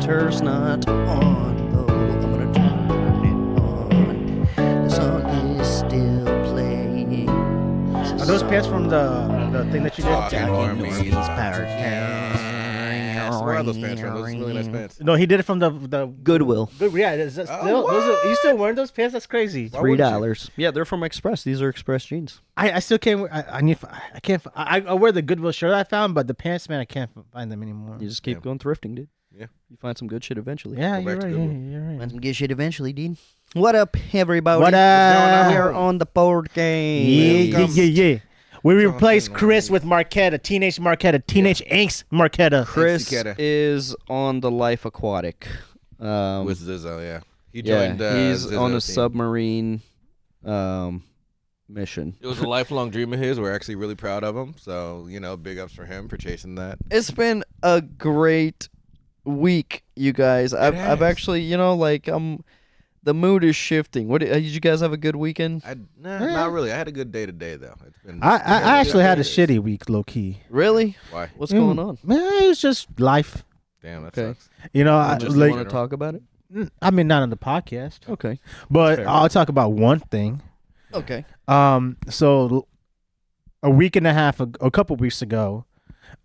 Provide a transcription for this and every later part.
Winter's not on, though. I'm gonna turn it on. The song is still playing. Are those pants from the thing that you did? Talking Normies Podcast. Where are those pants from? Those are really nice pants. No, he did it from the Goodwill. Yeah, is that still, you still wearing those pants? That's crazy. $3. Yeah, they're from Express. These are Express jeans. I still can't. I wear the Goodwill shirt I found, but the pants, man, I can't find them anymore. You just keep going thrifting, dude. Yeah. You find some good shit eventually. Yeah, Go you're back right. to Yeah, Goodwill. you're right. Find some good shit eventually, dude. What up, everybody? What up? We're on the board game. Yeah. We replaced Chris with Marquetta, teenage angst Marquetta. Chris Cicada. is on the Life Aquatic. With Zissou, yeah. He Yeah, joined, he's Zissou on a team. submarine mission. It was a lifelong dream of his. We're actually really proud of him. So, big ups for him for chasing that. It's been a great week, you guys. I've has. actually, the mood is shifting. What did you guys have a good weekend? Not really. I had a good day today, though. It's been. I actually had a shitty week, low key. Really? Why? What's going on? Man, it was just life. Damn, that Okay. sucks. I Just like. want to talk about it? I mean, not on the podcast, Okay. but Fair I'll talk about one thing. Okay. So a week and a half, a couple weeks ago,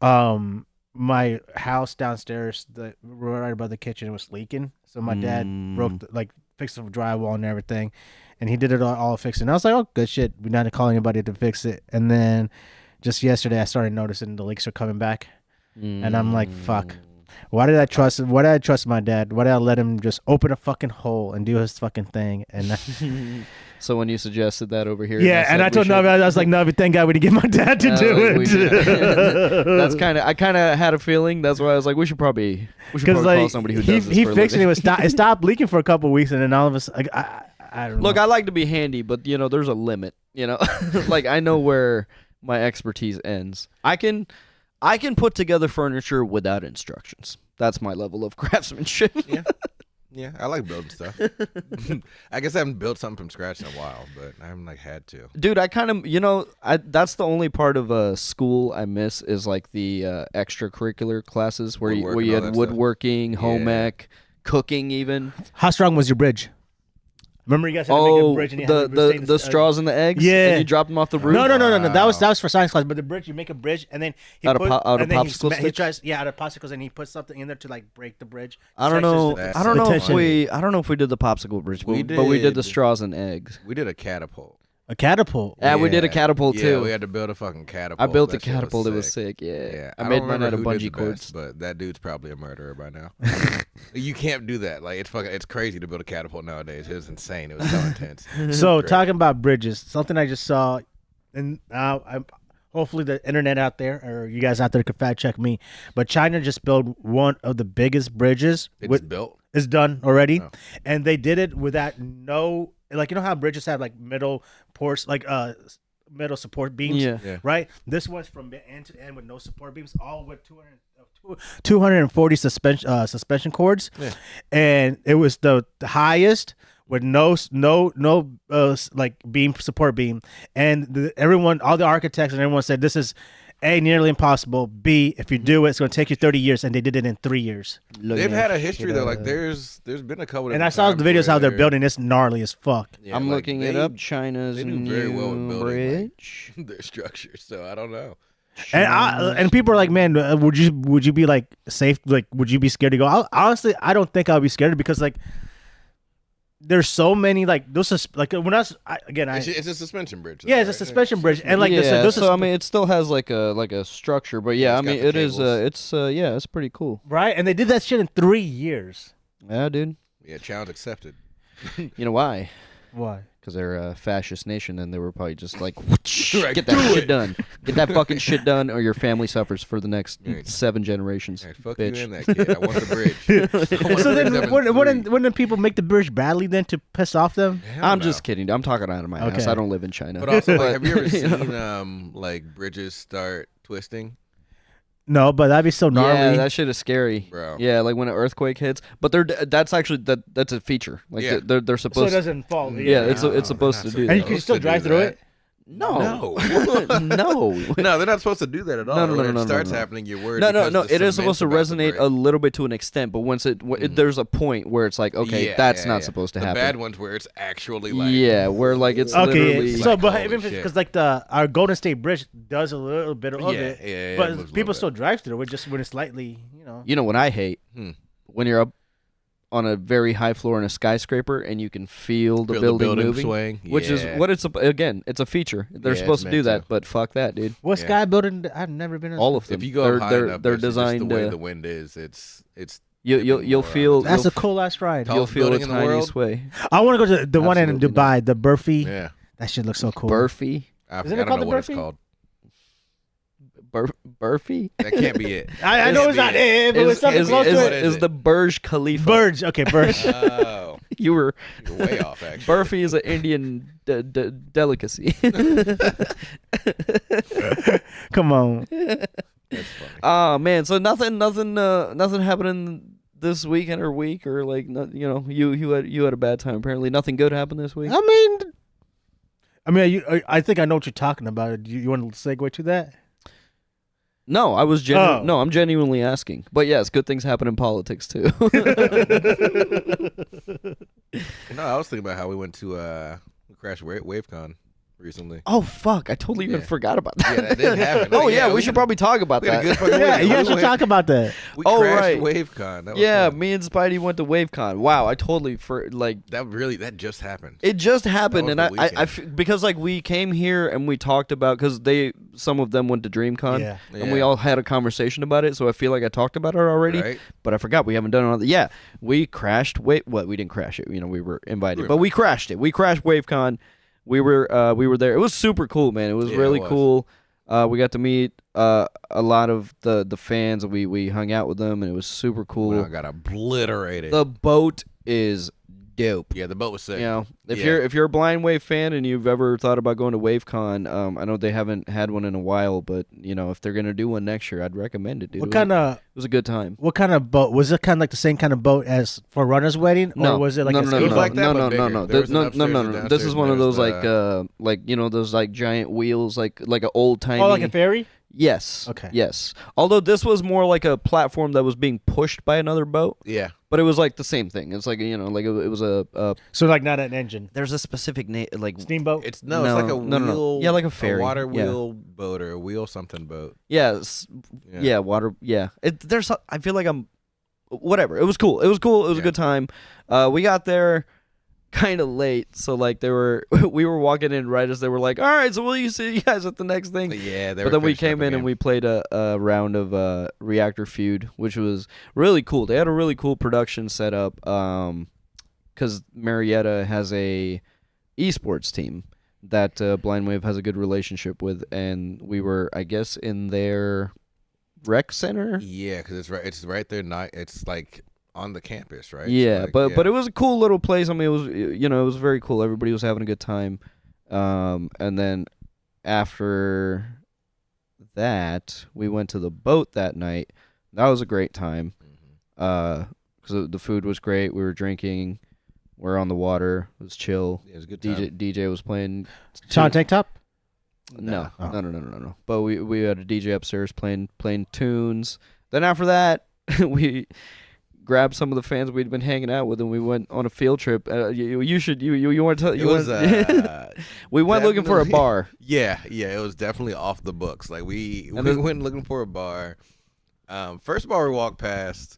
my house downstairs, right above the kitchen, was leaking. So my dad fixed the drywall and everything, and he did it all fixed. And I was like, oh, good shit. We not call anybody to fix it. And then just yesterday, I started noticing the leaks are coming back, and I'm like, fuck. Why did I trust my dad? Why did I let him just open a fucking hole and do his fucking thing? And So when you suggested that over here, yeah, and I told Navi, I was like, Navi, thank God we didn't get my dad to do it. That's I kind of had a feeling. That's why I was like, we should probably call somebody who does this he for a fixed it. living. It stopped leaking for a couple of weeks, and then all of a sudden, I don't know. Look, I like to be handy, but there's a limit. Like I know where my expertise ends. I can put together furniture without instructions. That's my level of craftsmanship. Yeah, I like building stuff. I guess I haven't built something from scratch in a while, but I haven't had to. Dude, I kind of, that's the only part of school I miss is like the extracurricular classes where you had woodworking, home ec, cooking even. How strong was your bridge? Remember you guys had to make a bridge and you had to the straws and the eggs? Yeah. And you dropped them off the roof? No. That was for science class. But the bridge, you make a bridge and then Out of popsicle he tries out of popsicles and he puts something in there to like break the bridge. I don't know if we did the popsicle bridge, but we did the straws and eggs. We did a catapult. A catapult. Yeah, we did a catapult too. Yeah, we had to build a fucking catapult. I built a That shit catapult. It was sick. sick. Yeah. I don't made mine remember out of who did bungee the cords. best, but that dude's probably a murderer by now. You can't do that. Like it's crazy to build a catapult nowadays. It was insane. It was so intense. So talking about bridges, something I just saw, and hopefully the internet out there or you guys out there can fact check me. But China just built one of the biggest bridges. It's built. It's done already, Oh. and they did it without no. Like, how bridges have like middle ports, like middle support beams, Yeah. right? This one's from end to end with no support beams, all with 240 suspension cords, and it was the highest with no like support beam, and all the architects and everyone said this is A, nearly impossible. B, if you do it, it's going to take you 30 years, and they did it in 3 years. They've had a history though. Like there's been a couple. And I saw the videos how they're building. It's gnarly as fuck. Yeah, I'm like, looking it up. China's they do very well with new building bridge. their structure. So I don't know. And people are like, man, would you be like safe? Like, would you be scared to go? Honestly, I don't think I'll be scared because like there's so many like those like when it's a suspension bridge. Yeah, it's a suspension bridge, and like so I mean, it still has like a structure, but yeah, I it's mean, got the it is cables. it's pretty cool. right, and they did that shit in 3 years. Yeah, dude. Yeah, challenge accepted. You know why? Why? Because they're a fascist nation, and they were probably just like, Right, get that do shit it. done, get that fucking shit done, or your family suffers for the next Right. 7 generations. Hey, fuck bitch. you and that kid. I want the bridge. So then, wouldn't people make the bridge badly then to piss off them? I'm just kidding. I'm talking out of my ass. I don't live in China. But also, like, have you ever seen like bridges start twisting? No, but that'd be so gnarly. Yeah, that shit is scary, Bro. Yeah, like when an earthquake hits. But that's actually that's a feature. Like Yeah. they're so it supposed. doesn't fall. Yeah, it's supposed to do And that. you can still drive through it. No. No. No. No, they're not supposed to do that at all. No, no, When no, it no, starts no. happening, you're worried. No. because the It is supposed to cement's about resonate break. a little bit to an extent, but once there's a point where it's like, okay, Yeah, that's yeah, not yeah. supposed to the happen. bad ones where it's actually like Yeah, where like it's Okay, literally. so like, but holy even shit. because like our Golden State Bridge does a little bit of Yeah, it, yeah, it but moves a people little still drive through it just when it's slightly, You know what I hate? Hmm. When you're up on a very high floor in a skyscraper and you can feel the Feel building the moving, swing, which is yeah. what it's again. It's a feature. They're Yeah, supposed it's to do meant that, but fuck that, dude. What Yeah. sky building? I've never been in. All of them. If you go they're, up high they're, enough, they're it's just designed. the way the wind is. It's you'll more feel. That's a you'll, cool ass ride. Tall- you'll feel a building in the tiny world? sway. I want to go to the one in Absolutely Dubai, the Burfi. yeah. That shit looks so cool. Burfi. I Isn't it don't called know the what it's Burfi? called. Burfi. That can't be it. I know it's not it, but it's something close to what it. is is it? the Burj Khalifa. Burj. Okay, Burj. Oh, You were you're way off. Actually, Burfi is an Indian delicacy. Come on. that's funny. Oh man, so nothing happening this weekend or week or like you had a bad time apparently. Nothing good happened this week. I think I know what you're talking about. You want to segue to that? No, I was Oh. No, I'm genuinely asking. But yes, good things happen in politics too. No, I was thinking about how we went to we crashed Wavecon recently. Oh fuck! I totally even Yeah. forgot about that. Yeah, that did happen. Oh Like, yeah, yeah, we we should had- probably talk about We had a that. good fucking Yeah, weekend. you We should went- talk about that. We Oh, crashed right. Wavecon. That was Yeah, fun. me and Spidey went to Wavecon. Wow, I totally that just happened. It just happened, was and the weekend. because like we came here and we talked about because some of them went to DreamCon, Yeah. and we Yeah. all had a conversation about it. So I feel like I talked about it already, Right? but I forgot we haven't done it. Yeah, we crashed. We didn't crash it. We were invited, We were but we crashed it. We crashed Wavecon. We were there. It was super cool, man. It was Yeah, really it was. cool. We got to meet a lot of the fans. We hung out with them, and it was super cool. Well, I got obliterated. The boat is dope. Yeah, the boat was sick. You know, if Yeah. you're a Blind Wave fan and you've ever thought about going to WaveCon, I know they haven't had one in a while, but if they're gonna do one next year, I'd recommend it, dude. What kind of It was a good time. boat was it? Kind of like the same kind of boat as for Runner's Wedding, No, or was it like no, a no, skate no, was no, boat? like that, no, but no, bigger. no, There was no, an no, upstairs no, and no. This downstairs, is one of and those there was those like giant wheels, like an old timey. Oh, like a ferry? Yes. Okay. Yes. Although this was more like a platform that was being pushed by another boat, Yeah. but it was like the same thing. It's like like it was a. So like not an engine, There's a specific name like. steamboat. It's it's like a no, no. wheel. Yeah, like a ferry. water Yeah. wheel boat or a wheel something boat. Yes. Yeah. Yeah. Water. Yeah. I feel like I'm. Whatever. It was cool. It was cool. It was a Yeah. good time. We got there kind of late, so like we were walking in right as they were like, all right, so will you see you guys at the next thing? Yeah, But then we came in and we played a round of Reactor Feud, which was really cool. They had a really cool production set up because Marietta has a esports team that Blind Wave has a good relationship with, and we were, I guess, in their rec center. Yeah, because it's right there. It's like on the campus, right? Yeah, So, like, but it was a cool little place. I mean, it was it was very cool. Everybody was having a good time. And then after that, we went to the boat that night. That was a great time. Because the food was great. We were drinking. We're on the water. It was chill. Yeah, it was a good time. DJ was playing. Sean Tank Top. No, Oh. no. But we had a DJ upstairs playing tunes. Then after that, we grabbed some of the fans we'd been hanging out with, and we went on a field trip. You want to tell? It was. We went looking for a definitely- bar. Yeah, it was definitely off the books. Like we then- went looking for a bar. First bar we walked past,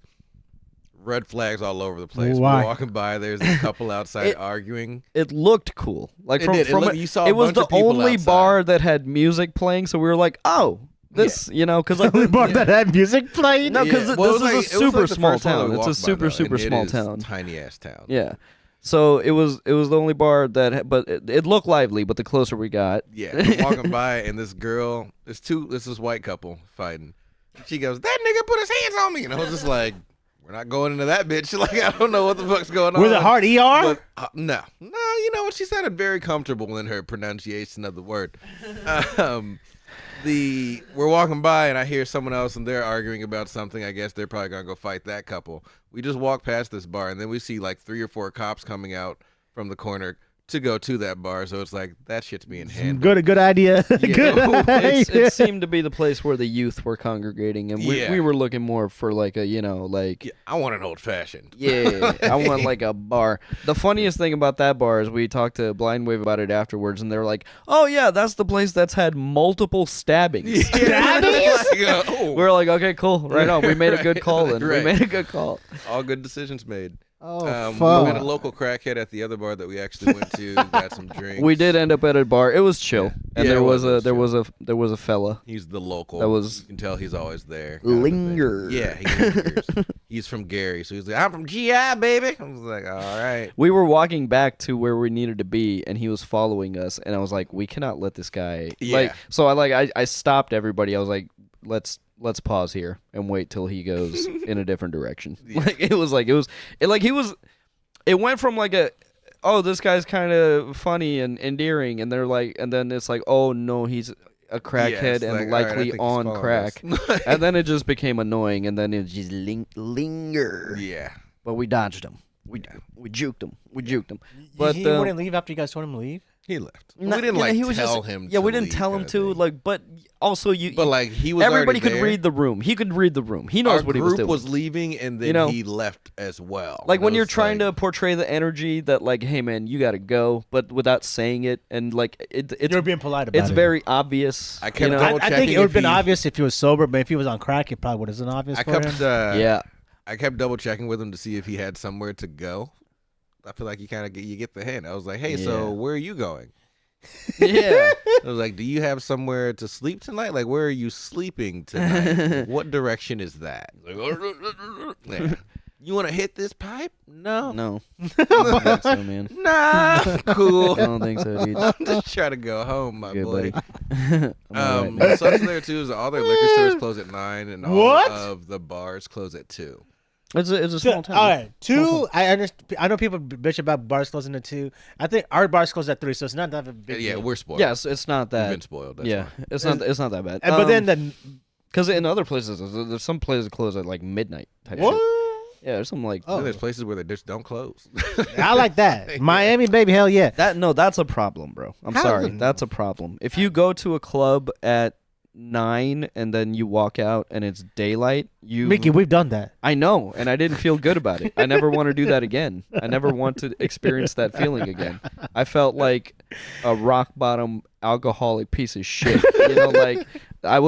red flags all over the place. Why? We're walking by. There's a couple outside It- arguing. It looked cool. Like It from did. It from looked- it, you saw it a was bunch the of people only outside. bar that had music playing. So we were like, oh, this, because like The bar that had music playing. No, 'cause Well, this is a it was super the small first one that town. we It's a walked by, super, though, super and it small is town. tiny ass town. Yeah. So it was the only bar that, but it looked lively. But the closer we got, Yeah, I'm walking by and this girl, this white couple fighting. She goes, "That nigga put his hands on me," and I was just like, "We're not going into that bitch." Like I don't know what the fuck's going on. With a hard ER. But, no, you know what? She sounded very comfortable in her pronunciation of the word. We're walking by and I hear someone else and they're arguing about something. I guess they're probably gonna go fight that couple. We just walk past this bar and then we see like 3 or 4 cops coming out from the corner. to go to that bar, so it's like that shit's being handled. Good idea. Yeah. Good It seemed to be the place where the youth were congregating, and we were looking more for like a like. Yeah, I want an old fashioned. Yeah, I want like a bar. The funniest thing about that bar is we talked to Blind Wave about it afterwards, and they're like, "Oh yeah, that's the place that's had multiple stabbings." We're like, "Okay, cool, right on. We made a good call, then. Right. We made a good call." All good decisions made. Oh, We fuck. met a local crackhead at the other bar that we actually went to. Got some drinks. We did end up at a bar. It was chill, Yeah. and Yeah, there it was was there was a fella. He's the local. That was- You can tell he's always there. kind of a thing. Linger. Yeah, he lingers. He's from Gary, so he's like, I'm from GI, baby. I was like, all right. We were walking back to where we needed to be, and he was following us, and I was like, we cannot let this guy. Yeah. Like, so I stopped everybody. I was like, let's pause here and wait till he goes in a different direction. Yeah. It went from like this guy's kind of funny and endearing, and they're like, and then it's like, oh no, he's a crackhead it's and like, all right, I likely think he's on following crack. us. And then it just became annoying, and then it just linger. Yeah. But we dodged him. We juked him. We juked him. But he wouldn't leave after you guys told him to leave? He left. No, We didn't yeah, like he was tell just, him. Yeah, to we didn't leave tell him kind of to. thing. Like, but also But like he was. everybody already could there. read the room. He could read the room. He knows Our what he was group doing. was leaving, and then You know? he left as well. Like And when it you're was trying like- to portray the energy that like, hey man, you gotta go, but without saying it, and like it's You're being polite about it. it's very obvious. I you kept know? double I think checking it would have if been he- obvious if he was sober, but if he was on crack, it probably would have been obvious I for kept. him. Yeah. I kept double checking with him to see if he had somewhere to go. I feel like you kind of get the hint. I was like, hey, Yeah. so where are you going? Yeah. I was like, do you have somewhere to sleep tonight? Like, where are you sleeping tonight? What direction is that? Yeah. You want to hit this pipe? No. No. I don't think so, man. Nah. Cool. I don't think so, dude. I'm just trying to go home, my Good, boy. buddy. I'm all right, man. What sucks there too is all their liquor stores close at 9, and all What? of the bars close at 2. It's a small town. All right, 2. I understand. I know people bitch about bars closing at 2. I think our bars close at 3, so it's not that big. Yeah, deal. we're spoiled. Yes, it's not We've that. been spoiled. That's Yeah, fine. it's not that bad. And, but then because in other places, there's some places close at like midnight type what? shit. Yeah, there's some like Then there's places where they just don't close. I like that. Miami, baby, hell yeah. that's a problem, bro. I'm How sorry, is it- that's a problem. If you go to a club at 9 and then you walk out and it's daylight, Mickey, we've done that. I know, and I didn't feel good about it. I never want to do that again. I never want to experience that feeling again. I felt like a rock bottom alcoholic piece of shit. You know, like I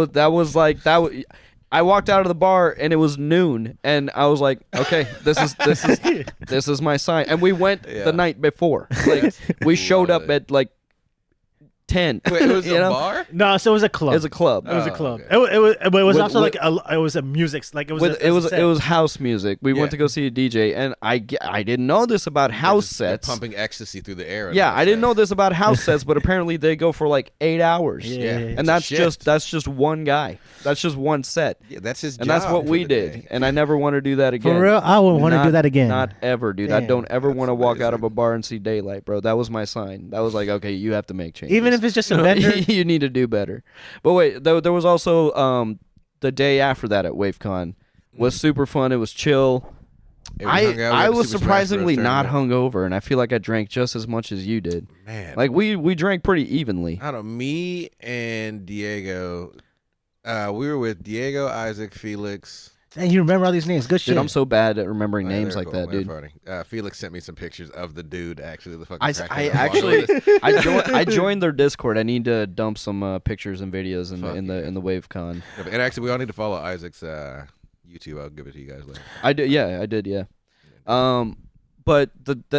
walked out of the bar and it was noon, and I was like, okay, this is my sign. And we went Yeah. the night before. Like we showed up at like 10. Wait, it was you a know? bar? No, so it was a club. It was a club. It was a Oh, club. okay. It was but it was With- also with- like it was a music like it was With, a, it set. was house music. We Yeah. went to go see a DJ, and I didn't know this about house They're sets. pumping ecstasy through the air. Yeah, I didn't know this about house sets, but apparently they go for like 8 hours. Yeah. It's And a that's shift. just one guy. That's just one set. Yeah, that's his And that's job what for we the did. day. And I never want to do that again. For real, I wouldn't want to do Not- that again. Not ever, dude. I Damn. don't ever That's want to walk out of amazing. a bar and see daylight, bro. That was my sign. That was like, okay, you have to make changes. Even if it's just a vendor. You need to do better. But wait, there was also the day after that at Wavecon was super fun. It was chill. Yeah, we hung out. We I had the was Super Smash surprisingly Bros. not tournament. hungover, and I feel like I drank just as much as you did. Man, Like we drank pretty evenly. I don't know. Me and Diego, we were with Diego, Isaac, Felix. And you remember all these names. Good shit. Dude, I'm so bad at remembering Oh, names they're like cool. that, They're dude. funny. Felix sent me some pictures of the dude. Actually, the fucking. I crackhead actually involved. I joined their Discord. I need to dump some pictures and videos in Fuck the yeah. in the Wavecon. And actually, we all need to follow Isaac's YouTube. I'll give it to you guys later. I did, yeah. But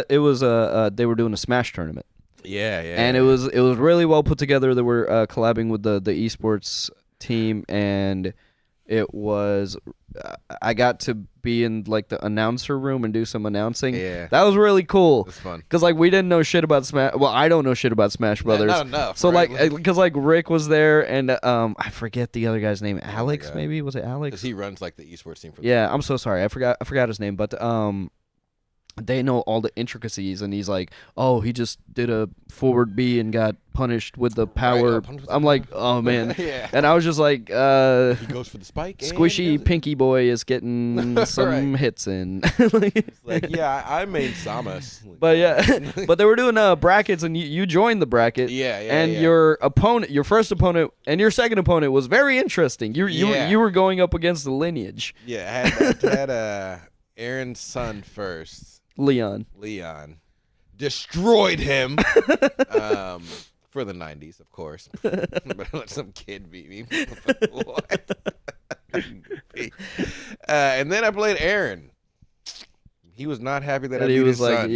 it was they were doing a Smash tournament, Yeah, yeah. and it was really well put together. They were collabing with the esports team, and it was I got to be in like the announcer room and do some announcing. Yeah. That was really cool. It's fun. Cause like we didn't know shit about Smash. Well, I don't know shit about Smash Brothers. Not enough. So right? like, cause like Rick was there, and I forget the other guy's name. Alex, God. maybe was it Alex? because he runs like the esports team for. Yeah, I'm so sorry. I forgot his name, but they know all the intricacies, and he's like, oh, he just did a forward B and got punished with the power. I'm like, oh man. Yeah. And I was just like, He goes for the spike. and Squishy does it. Pinky Boy is getting some Right. hits in. It's like, yeah, I made Samus. But yeah, but they were doing brackets, and you joined the bracket. Yeah, And your opponent, your first opponent, and your second opponent was very interesting. You were going up against the lineage, Yeah, I had Aaron's son first, Leon. destroyed him for the 90s, of course. But let some kid beat me. What? And then I played Aaron. He was not happy that I beat his son.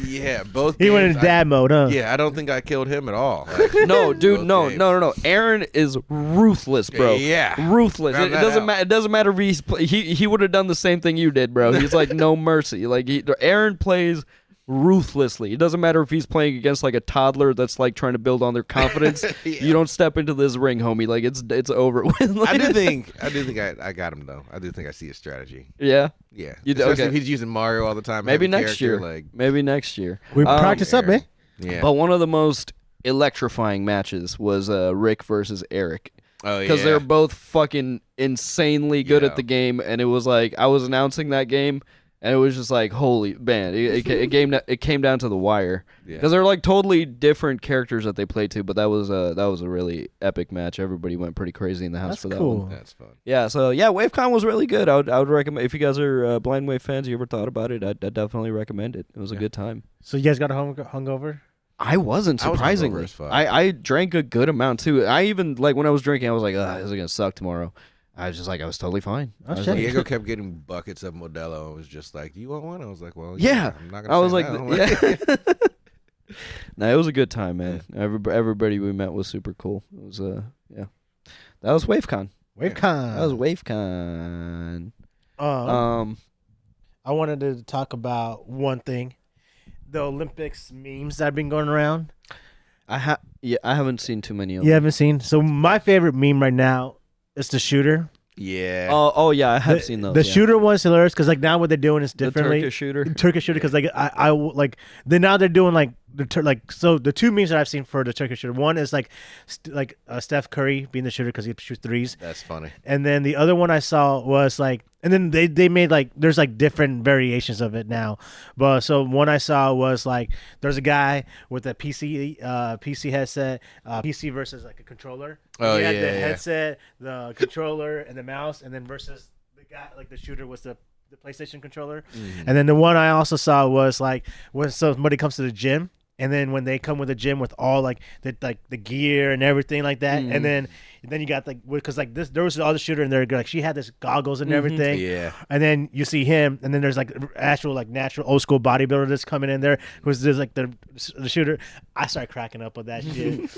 Yeah, both He went games, in dad mode, huh? Yeah, I don't think I killed him at all. No, dude, Both no. games. Aaron is ruthless, bro. Yeah. Ruthless. Found It that doesn't out. matter. It doesn't matter if he would have done the same thing you did, bro. He's like no mercy. Like Aaron plays ruthlessly. It doesn't matter if he's playing against like a toddler that's like trying to build on their confidence. Yeah. You don't step into this ring, homie. Like it's over with. I do think I got him though. I do think I see a strategy. Yeah. Yeah, You do- especially okay. if he's using Mario all the time. Maybe heavy next character, year. Like, Maybe next year. We practice up, man. yeah. But one of the most electrifying matches was Rick versus Eric. Oh Because yeah. they're both fucking insanely good Yeah. at the game, and it was like I was announcing that game, and it was just like, holy man, it came down to the wire. Yeah. Because they're like totally different characters that they play to, but that was a really epic match. Everybody went pretty crazy in the house That's for that cool. one. That's fun. Yeah, so yeah, Wavecon was really good. I would recommend, if you guys are Blind Wave fans, you ever thought about it, I'd definitely recommend it. It was a good time. So you guys got hungover? I wasn't, I was hungover surprisingly. as fuck. I drank a good amount too. I even, like, when I was drinking, I was like, this is gonna suck tomorrow. I was just like, I was totally fine. Oh, I was shit. like, Diego kept getting buckets of Modelo and was just like, "You want one?" I was like, "Well, Yeah. I'm not gonna I was say like, no. yeah. No, it was a good time, man. Everybody we met was super cool. It was yeah. That was Wavecon. Wavecon. That was Wavecon. I wanted to talk about one thing. The Olympics memes that have been going around. I haven't seen too many of You them. haven't seen? So my favorite meme right now is the shooter. Yeah. Oh yeah, I have seen those. The yeah. shooter one's hilarious because like now what they're doing is The differently. Turkish shooter. Turkish shooter because like I like then now they're doing like so the two memes that I've seen for the Turkish shooter, one is like Steph Curry being the shooter because he shoots threes, That's funny. and then the other one I saw was like, and then they made like there's like different variations of it now, but so one I saw was like there's a guy with a PC headset, PC versus like a controller. Oh, he had yeah, the yeah. headset, the controller, and the mouse, and then versus the guy like the shooter was the PlayStation controller. Mm-hmm. And then the one I also saw was like when somebody comes to the gym, and then when they come with the gym with all like the gear and everything like that, and then you got like because like there was the other shooter and they're like she had this goggles and everything, Yeah. and then you see him, and then there's like actual like natural old school bodybuilder that's coming in there who's just like the shooter. I started cracking up with that shit.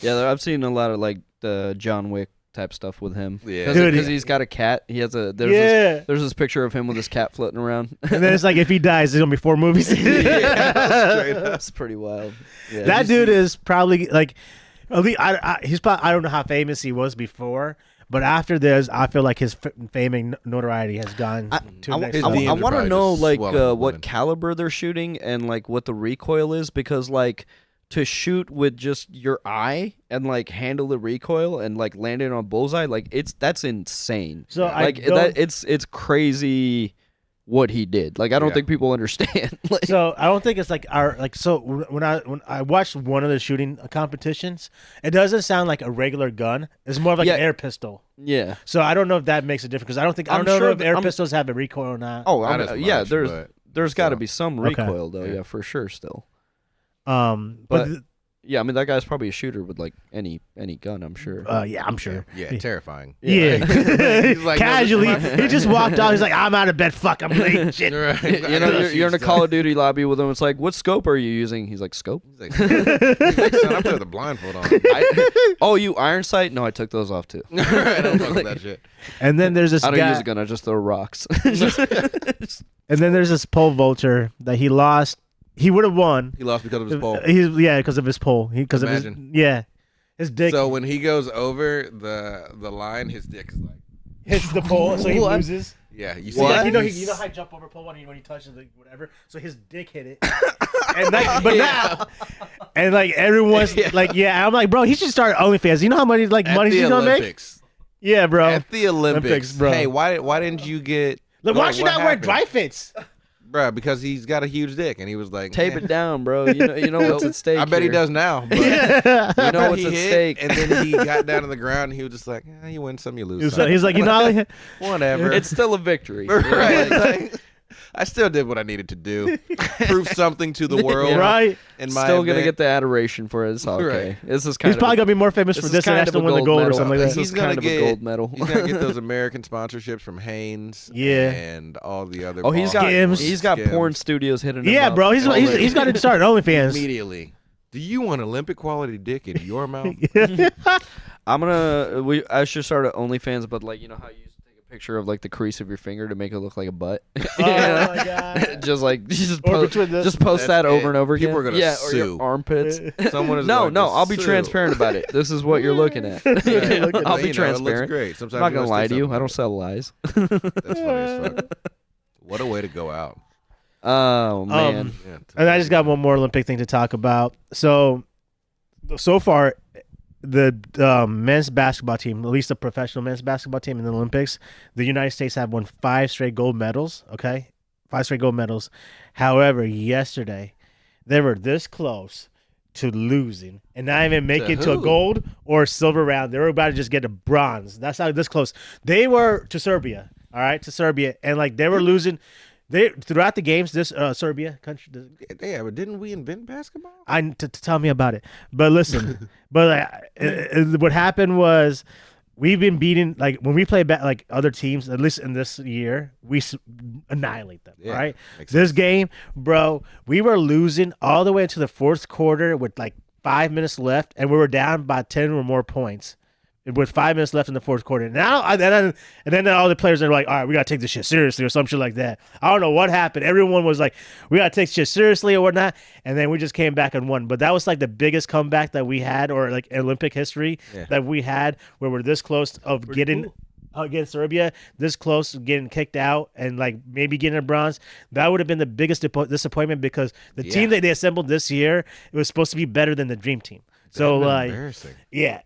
Yeah, I've seen a lot of like the John Wick type stuff with him. Yeah. Dude, because he's got a cat. He has a Yeah. There's this picture of him with his cat floating around. And then it's like if he dies, there's gonna be 4 movies. Yeah, straight up. That's pretty wild. Yeah, That dude is probably like, at least he's probably, I don't know how famous he was before, but after this, I feel like his fame and notoriety has gone to the next his level. DMs I are want to probably know just like swelling with what women. caliber they're shooting and like what the recoil is, because like to shoot with just your eye and like handle the recoil and like land it on bullseye, like that's insane. So I like don't- it's crazy what he did. Like I don't Yeah. think people understand. Like, So I don't think it's like when I watched one of the shooting competitions, it doesn't sound like a regular gun. It's more of like Yeah. an air pistol. yeah. So I don't know if that makes a difference because I I'm don't know sure if that- air I'm- pistols have a recoil or not. Oh, Not as yeah. much, There's but got to still. be some Okay. recoil though. Yeah. Yeah, for sure. Still. But but- Yeah, I mean that guy's probably a shooter with like any gun. I'm sure. yeah, I'm sure. Yeah, terrifying. Yeah, He's like, no, casually, this is my- he just walked out. He's like, "I'm out of bed. Fuck, I'm late." Shit. Right. You know, you're in a Call of Duty lobby with him. It's like, what scope are you using? He's like, scope. He's like, son, I'm putting the blindfold on. Oh, you iron sight? No, I took those off too. I don't fuck with that shit. And then there's this I don't guy. use a gun. I just throw rocks. And then there's this pole vulture that he lost. He would have won. He lost because of his pole. Because of his pole. Because of his Imagine. his dick So when he goes over the line, his dick is like, hits the pole, so he What? loses. Yeah, you see What? that? You know how I jump over pole one when he touches the whatever, so his dick hit it. And like, but now, and like everyone's like, yeah, I'm like, bro, he should start OnlyFans. You know how much money At he's the gonna make? Olympics. Yeah, bro. At the Olympics, bro. Hey, why didn't you get? Look, why don't you what not wear happened? dry fits? Bruh, because he's got a huge dick, and he was like, Tape it down, bro. You know what's at stake. I bet he here. does now. But You know what's he at hit, stake. and then he got down to the ground, and he was just like, you win some, you lose some. He's like, you know, Whatever. It's still a victory. right. Like, I still did what I needed to do. Prove something to the world. right? In my Still gonna event. get the adoration for it. It's okay. Right. This is kind He's probably gonna be more famous this for is this than kind actually of a win the gold gold or medal. something like This that. He's is gonna kind of a get- gold medal. He's gonna get those American sponsorships from Hanes. Yeah. And all the other. Oh, he's got Skims. he's got Skims. porn studios hitting him Yeah, up bro. He's already. got to start OnlyFans. immediately. Do you want Olympic quality dick in your mouth? I should start at OnlyFans, but like, you know how you used to take a picture of like the crease of your finger to make it look like a butt. Oh my god. just Or between this- post that That's over it. and over again. People are gonna yeah, or sue. your armpits. Someone is No, going no, to I'll be sue. transparent about it. This is what you're looking at. Right. I'll be You know, It looks transparent. great. Sometimes I'm not you gonna wanna lie say to you. something I don't about sell lies. it. That's funny as fuck. What a way to go out. Oh man. Yeah, And I just got one more Olympic thing to talk about. So far, the men's basketball team, at least the professional men's basketball team in the Olympics, the United States have won 5 straight gold medals. Okay, 5 straight gold medals. However, yesterday they were this close to losing and not even make To it to a who? gold or a silver round. They were about to just get a bronze. That's how this close they were to Serbia. All right, to Serbia, and like they were losing. They throughout the games, this Serbia country. Yeah, but didn't we invent basketball? To tell me about it. But listen, what happened was we've been beating, like when we play like other teams, at least in this year, we annihilate them. Yeah, right? makes This game, bro, we were losing all the way into the 4th quarter with like 5 minutes left, and we were down by 10 or more points. With 5 minutes left in the 4th quarter. Now, and then all the players are like, all right, we got to take this shit seriously or some shit like that. I don't know what happened. Everyone was like, we got to take shit seriously or whatnot. And then we just came back and won. But that was like the biggest comeback that we had, or like Olympic history that we had, where we're this close of getting against Serbia, this close of getting kicked out and like maybe getting a bronze. That would have been the biggest disappointment, because the team that they assembled this year, it was supposed to be better than the Dream Team. So like, embarrassing. yeah,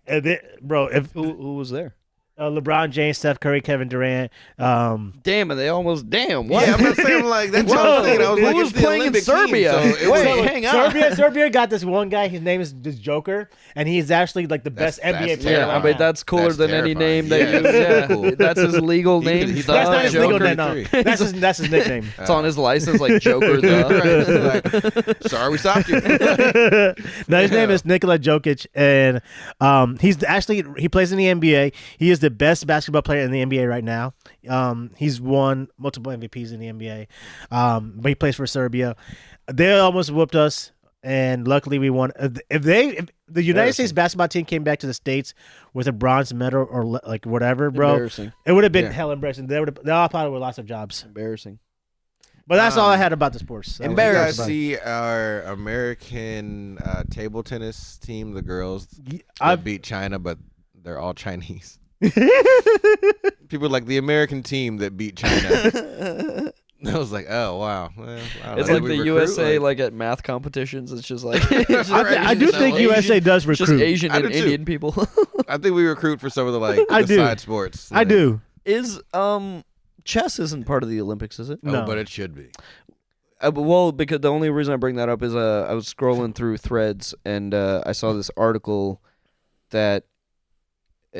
bro. If Who was there? LeBron James, Steph Curry, Kevin Durant. Damn, and they almost what? Yeah, I'm not saying like that's what Bro, I'm saying. I was who like, was it's the playing in Olympic Serbia? Team, so it Wait, was- hang on. Serbia got this one guy. His name is this Joker, and he's actually like the best That's NBA player. terrifying. Yeah, I right mean now. that's cooler That's than any terrifying. name they Yeah, use. Yeah, cool. that's his legal name. he The That's not his Joker. legal name. No, 33. that's his nickname. It's on his license, like Joker. Right. Sorry, we stopped you. No, his name is Nikola Jokic, and he plays in the NBA. He is the best basketball player in the NBA right now. He's won multiple MVPs in the NBA, but he plays for Serbia. They almost whooped us, and luckily we won. If the United States basketball team came back to the States with a bronze medal or like whatever, bro, Embarrassing. it would have been Yeah. hell embarrassing. They all probably would have lost their jobs. Embarrassing. But that's all I had about the sports. Did you guys see our American table tennis team, the girls? They beat China, but they're all Chinese. People like the American team that beat China. I was like, oh wow. Well, I don't It's know. like Did the we recruit? USA, like at math competitions. It's just like I do think USA does just recruit. Asian I and do too. Indian people. I think we recruit for some of the like I the do. side sports. I do. Is chess isn't part of the Olympics, is it? Oh, No. but it should be. Well, because the only reason I bring that up is I was scrolling through threads and I saw this article that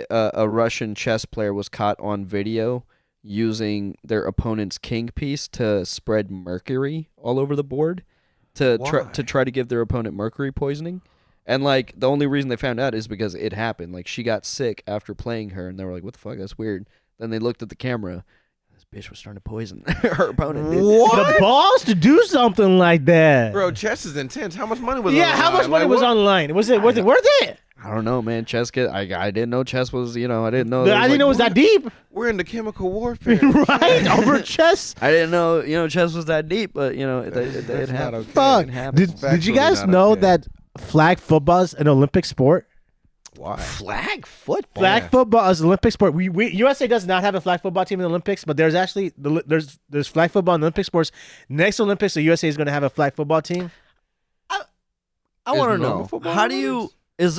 a Russian chess player was caught on video using their opponent's king piece to spread mercury all over the board to try to give their opponent mercury poisoning. And like the only reason they found out is because it happened. Like she got sick after playing her, and they were like, "What the fuck? That's weird." Then they looked at the camera. This bitch was starting to poison her opponent. Dude. The balls to do something like that. Bro, chess is intense. How much money was on Yeah, how much money Like, was what? online? Was it worth it? I don't know, man. Chess I didn't know chess was. I didn't know. I didn't know it was that deep. We're into chemical warfare. Right? Over chess. I didn't know. Chess was that deep, but it not happened. okay. Fuck. It happens. Did you Factually guys not know okay. that flag football is an Olympic sport? Why? Flag football. Flag football is an Olympic sport. We USA does not have a flag football team in the Olympics, but there's actually there's flag football in the Olympic sports. Next Olympics, the USA is going to have a flag football team. I want to normal know, football how in do the you? Is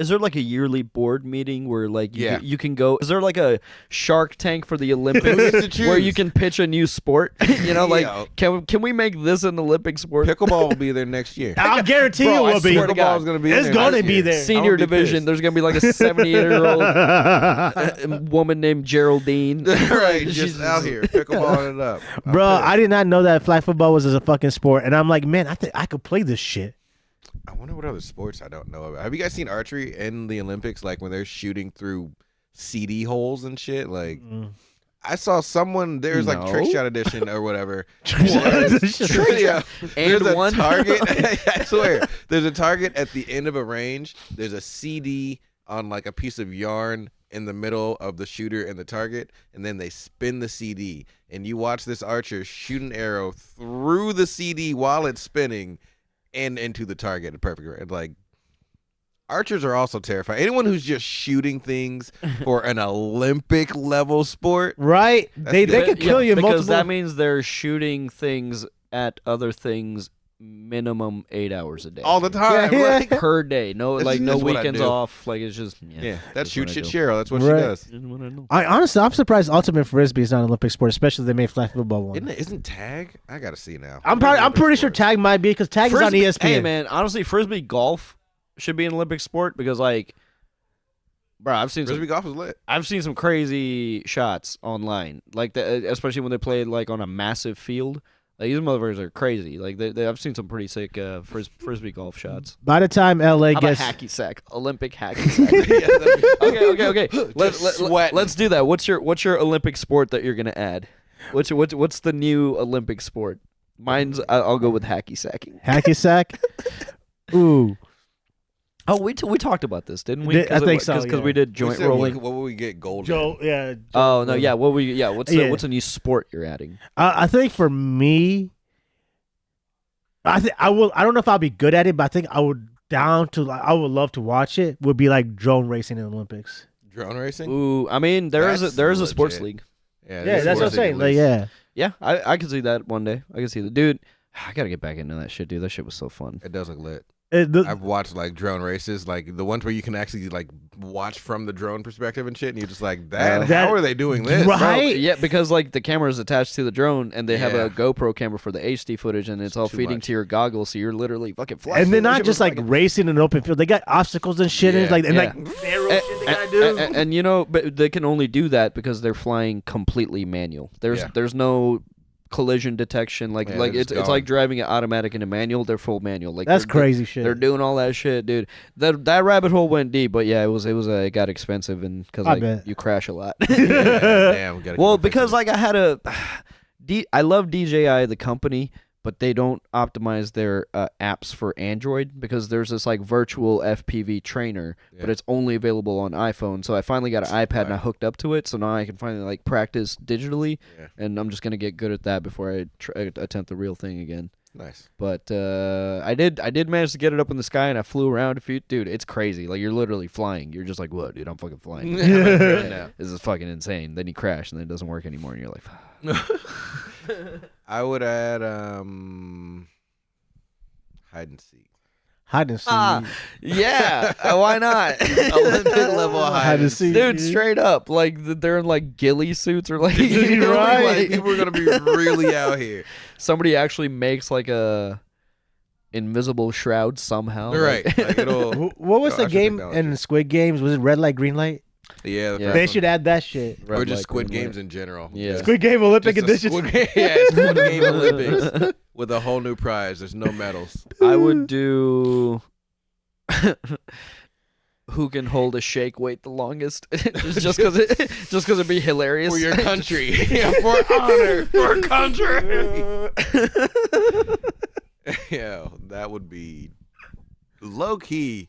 there like a yearly board meeting where like you can go? Is there like a Shark Tank for the Olympics where you can pitch a new sport? You know, like can we make this an Olympic sport? Pickleball will be there next year. I'll guarantee you will be. Pickleball is going to be. It's going to be there. Senior division. There's going to be like a 78-year-old woman named Geraldine. Right, just out here pickleballing it up, bro. I did not know that flag football was a fucking sport, and I'm like, man, I think I could play this shit. I wonder what other sports I don't know about. Have you guys seen archery in the Olympics? Like when they're shooting through CD holes and shit. Like I saw someone. There's like Trick Shot Edition or whatever. Yeah. There's a target. I swear, there's a target at the end of a range. There's a CD on like a piece of yarn in the middle of the shooter and the target, and then they spin the CD, and you watch this archer shoot an arrow through the CD while it's spinning. And into the target, perfect. Right? Like archers are also terrifying. Anyone who's just shooting things for an Olympic level sport, right? They can kill you because multiple. that means they're shooting things at other things minimum 8 hours a day all the time, like, per day. No, that's, like no that's weekends off. Like it's just That's shoot shit Cheryl. That's what she does. I honestly, I'm surprised ultimate frisbee is not an Olympic sport, especially if they made flag football one. Isn't tag? I gotta see now. I'm pretty sure tag might be because tag frisbee, is on ESPN. Hey man, honestly, frisbee golf should be an Olympic sport because like, bro, I've seen frisbee golf is lit. I've seen some crazy shots online, like especially when they play like on a massive field. Like, these motherfuckers are crazy. Like I've seen some pretty sick frisbee golf shots. By the time LA gets hacky sack, Olympic hacky sack. Okay. Let's do that. What's your Olympic sport that you're gonna add? What's the new Olympic sport? Mine's I'll go with hacky sacking. Hacky sack. Ooh. Oh, we talked about this, didn't we? I think so. Because we did joint rolling. What would we get gold? Joe, yeah. Oh no, yeah. What's a new sport you're adding? I think for me, I don't know if I'll be good at it, but I think I would love to watch it. Would be like drone racing in the Olympics. Drone racing? Ooh, I mean there is a sports league. Yeah, that's what I'm saying. Like, yeah, I could see that one day. I could see that, dude. I gotta get back into that shit, dude. That shit was so fun. It does look lit. I've watched like drone races, like the ones where you can actually like watch from the drone perspective and shit, and you're just like, how are they doing this? Right? Bro, yeah, because like the camera is attached to the drone, and they have a GoPro camera for the HD footage, and it's all feeding to your goggles, so you're literally fucking flying. And they're not just like racing in an open field; they got obstacles and shit, and like narrow shit they gotta do. And you know, but they can only do that because they're flying completely manual. There's no collision detection, it's like driving an automatic into manual. They're full manual. Like that's crazy shit. They're doing all that shit, dude. That rabbit hole went deep, but yeah, it got expensive, and because like you crash a lot. Damn. Well, because like I love DJI the company, but they don't optimize their apps for Android because there's this like virtual FPV trainer, but it's only available on iPhone. So I finally got an iPad and I hooked up to it, so now I can finally like practice digitally, and I'm just gonna get good at that before I attempt the real thing again. Nice. But I did manage to get it up in the sky, and I flew around a few. Dude, it's crazy. Like you're literally flying. You're just like, what, dude? I'm fucking flying. This is fucking insane. Then you crash, and then it doesn't work anymore, and you're like. I would add hide and seek. Hide and seek. Yeah. Why not? Olympic level hide and seek. Dude, straight up. Like they're in like ghillie suits or like right. Like, people are gonna be really out here. Somebody actually makes like a invisible shroud somehow. Right. Like what was the game in Squid Games? Was it red light, green light? Yeah, they should add that shit. Or just Squid Games in general. Yeah. Squid Game Olympic edition. Squid Game Olympics with a whole new prize. There's no medals. I would do who can hold a shake weight the longest, just because it'd be hilarious for your country, for honor, for country. Yeah, that would be low key.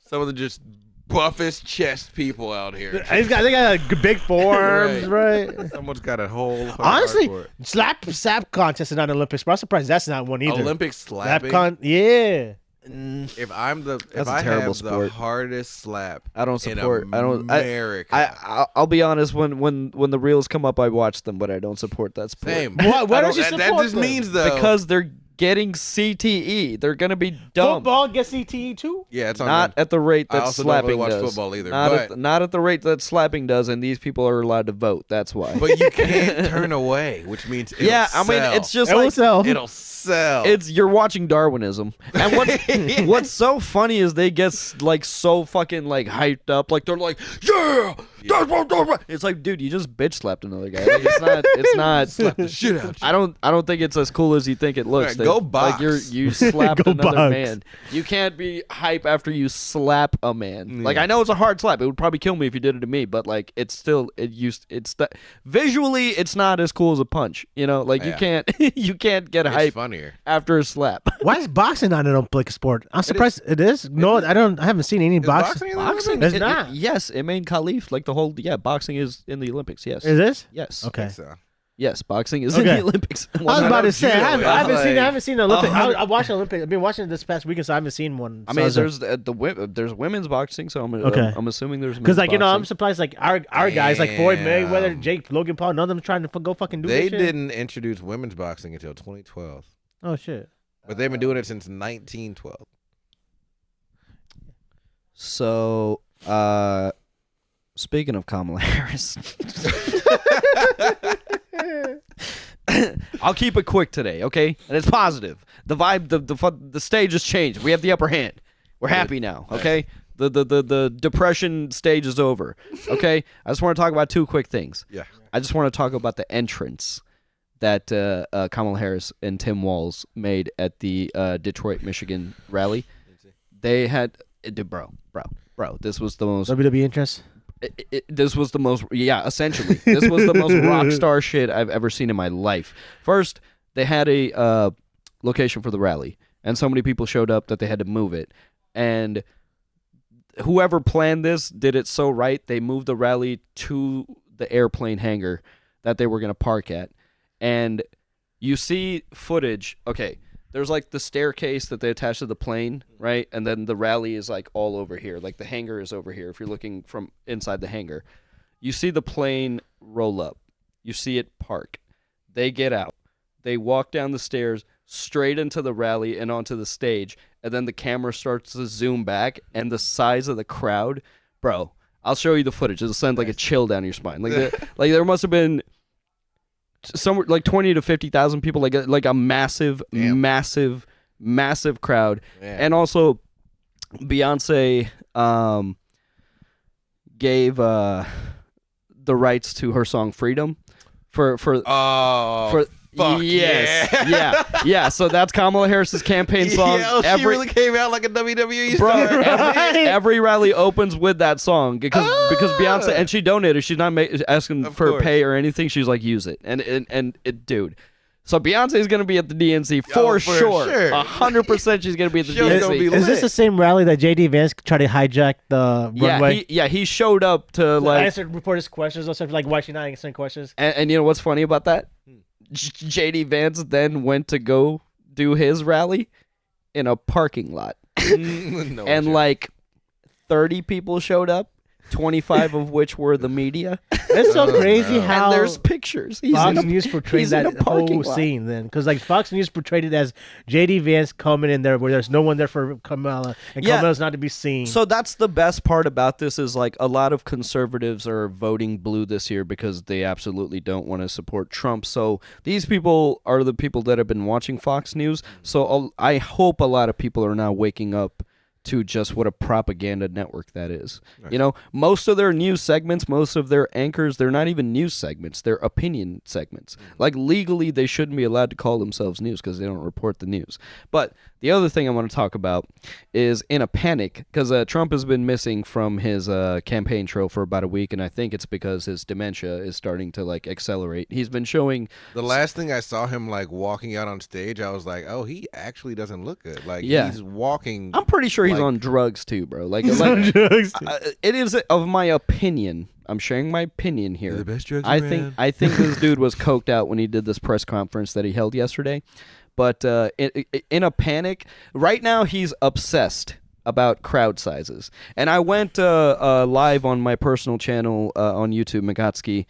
Some of the just buffest chest people out here. They got big forearms, right? Someone's got a whole. Honestly, slap contest is not an Olympic sport. I'm surprised that's not one either. Olympic slapping. Yeah. If I'm the That's if a I terrible have sport. the hardest slap, I don't in support. America. I'll be honest. When the reels come up, I watch them, but I don't support that sport. Same. Why don't you that support just them? means though Because they're getting CTE. They're gonna be dumb. Football gets CTE too. yeah, it's on Not them. at the rate I that also don't slapping really watch does. football either, Not at the rate that slapping does, and these people are allowed to vote. That's why. But you can't turn away, which means it'll yeah, I mean, sell. it's just It will like sell. it'll sell. it's you're watching Darwinism, and what's so funny is they get like so fucking like hyped up, like they're like, yeah. It's like, dude, you just bitch slapped another guy. Like, it's not. slap the shit out. I don't think it's as cool as you think it looks. Alright, go box. Like you slapped Go another box. man. You can't be hype after you slap a man. Like I know it's a hard slap. It would probably kill me if you did it to me, but like it's still visually it's not as cool as a punch. You know, like you Yeah. can't get It's hype funnier. after a slap. Why is boxing not an Olympic sport? I'm surprised it is. No, I haven't seen any Is boxing. boxing in the Olympics? It's not. Yes, it made Khalif like the whole. Yeah, boxing is in the Olympics. Yes. Is this? Yes. Okay. So. Yes, boxing is in Okay. the Olympics. I was about to say I judo, haven't yeah. seen. I haven't seen the Olympic. 100 I watched the Olympic. I've been watching it this past weekend, so I haven't seen one. I mean, there's there's women's boxing, so Okay. I'm assuming there's because like I'm boxing. surprised like our guys like Floyd Damn. Mayweather, Jake Logan Paul, none of them trying to go fucking do They this shit. didn't introduce women's boxing until 2012, Oh shit. but they've been doing it since 1912. So, speaking of Kamala Harris, I'll keep it quick today, okay? And it's positive. The vibe, the stage has changed. We have the upper hand. We're happy now, okay? The depression stage is over, okay? I just want to talk about two quick things. Yeah. I just want to talk about the entrance that Kamala Harris and Tim Walz made at the Detroit, Michigan rally. They had, bro. This was the most. WWE interest. This was the most. Yeah, essentially, this was the most rock star shit I've ever seen in my life. First, they had a location for the rally, and so many people showed up that they had to move it, and whoever planned this did it so right. They moved the rally to the airplane hangar that they were going to park at. And you see footage. Okay, there's like the staircase that they attach to the plane, right? And then the rally is like all over here. Like the hangar is over here. If you're looking from inside the hangar, you see the plane roll up. You see it park. They get out. They walk down the stairs straight into the rally and onto the stage. And then the camera starts to zoom back, and the size of the crowd, bro. I'll show you the footage. It'll send like a chill down your spine. Like there must have been somewhere like 20 to 50,000 people, like a massive, Damn. massive crowd. Yeah. And also, Beyonce gave the rights to her song "Freedom" for Fuck yes, yeah. So that's Kamala Harris's campaign song. Yo, she really came out like a WWE Bro, star. every rally opens with that song because Beyonce, and she donated. She's not asking Of for course. pay or anything. She's like, use it, and it, dude. So Beyonce is gonna be at the DNC for sure. 100%. She's gonna be at the Show's gonna DNC. be Is this lit. the same rally that JD Vance tried to hijack the runway? He showed up to like, answered reporters' questions or something like, why is she not answering questions? and you know what's funny about that? JD Vance then went to go do his rally in a parking lot, No and shit. like 30 people showed up, 25 of which were the media. It's so crazy no. how And there's pictures. He's Fox in a, News portrayed he's in that a parking whole lot. scene then. Because like Fox News portrayed it as JD Vance coming in there where there's no one there for Kamala, and Yeah. Kamala's not to be seen. So that's the best part about this is like a lot of conservatives are voting blue this year because they absolutely don't want to support Trump. So these people are the people that have been watching Fox News. So I hope a lot of people are now waking up to just what a propaganda network that is. Right. You know, most of their news segments, most of their anchors, they're not even news segments. They're opinion segments. Like legally, they shouldn't be allowed to call themselves news because they don't report the news. But the other thing I want to talk about is in a panic because Trump has been missing from his campaign trail for about a week, and I think it's because his dementia is starting to like accelerate. He's been showing The last thing I saw him like walking out on stage, I was like, oh, he actually doesn't look good. Like Yeah. he's walking. I'm pretty sure he's Like- on drugs too, bro. Like, drugs. it is of my opinion. I'm sharing my opinion here. The best drugs I around. think this dude was coked out when he did this press conference that he held yesterday. but in a panic. Right now, he's obsessed about crowd sizes. And I went live on my personal channel on YouTube, Magatsky,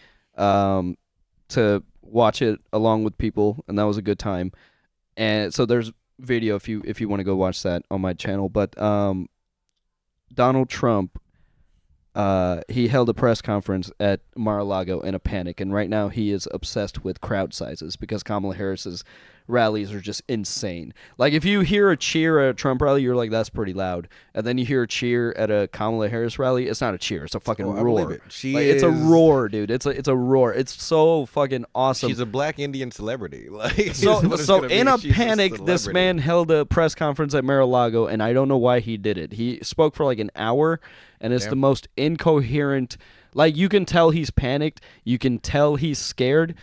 to watch it along with people, and that was a good time. And so there's video if you want to go watch that on my channel. But Donald Trump, he held a press conference at Mar-a-Lago in a panic, and right now he is obsessed with crowd sizes because Kamala Harris's rallies are just insane. Like, if you hear a cheer at a Trump rally, you're like, that's pretty loud. And then you hear a cheer at a Kamala Harris rally, it's not a cheer, it's a fucking roar. It's a roar, dude. It's a roar. It's so fucking awesome. She's a black Indian celebrity. Like, so in a panic, this man held a press conference at Mar-a-Lago, and I don't know why he did it. He spoke for like an hour, and it's the most incoherent. Like, you can tell he's panicked. You can tell he's scared.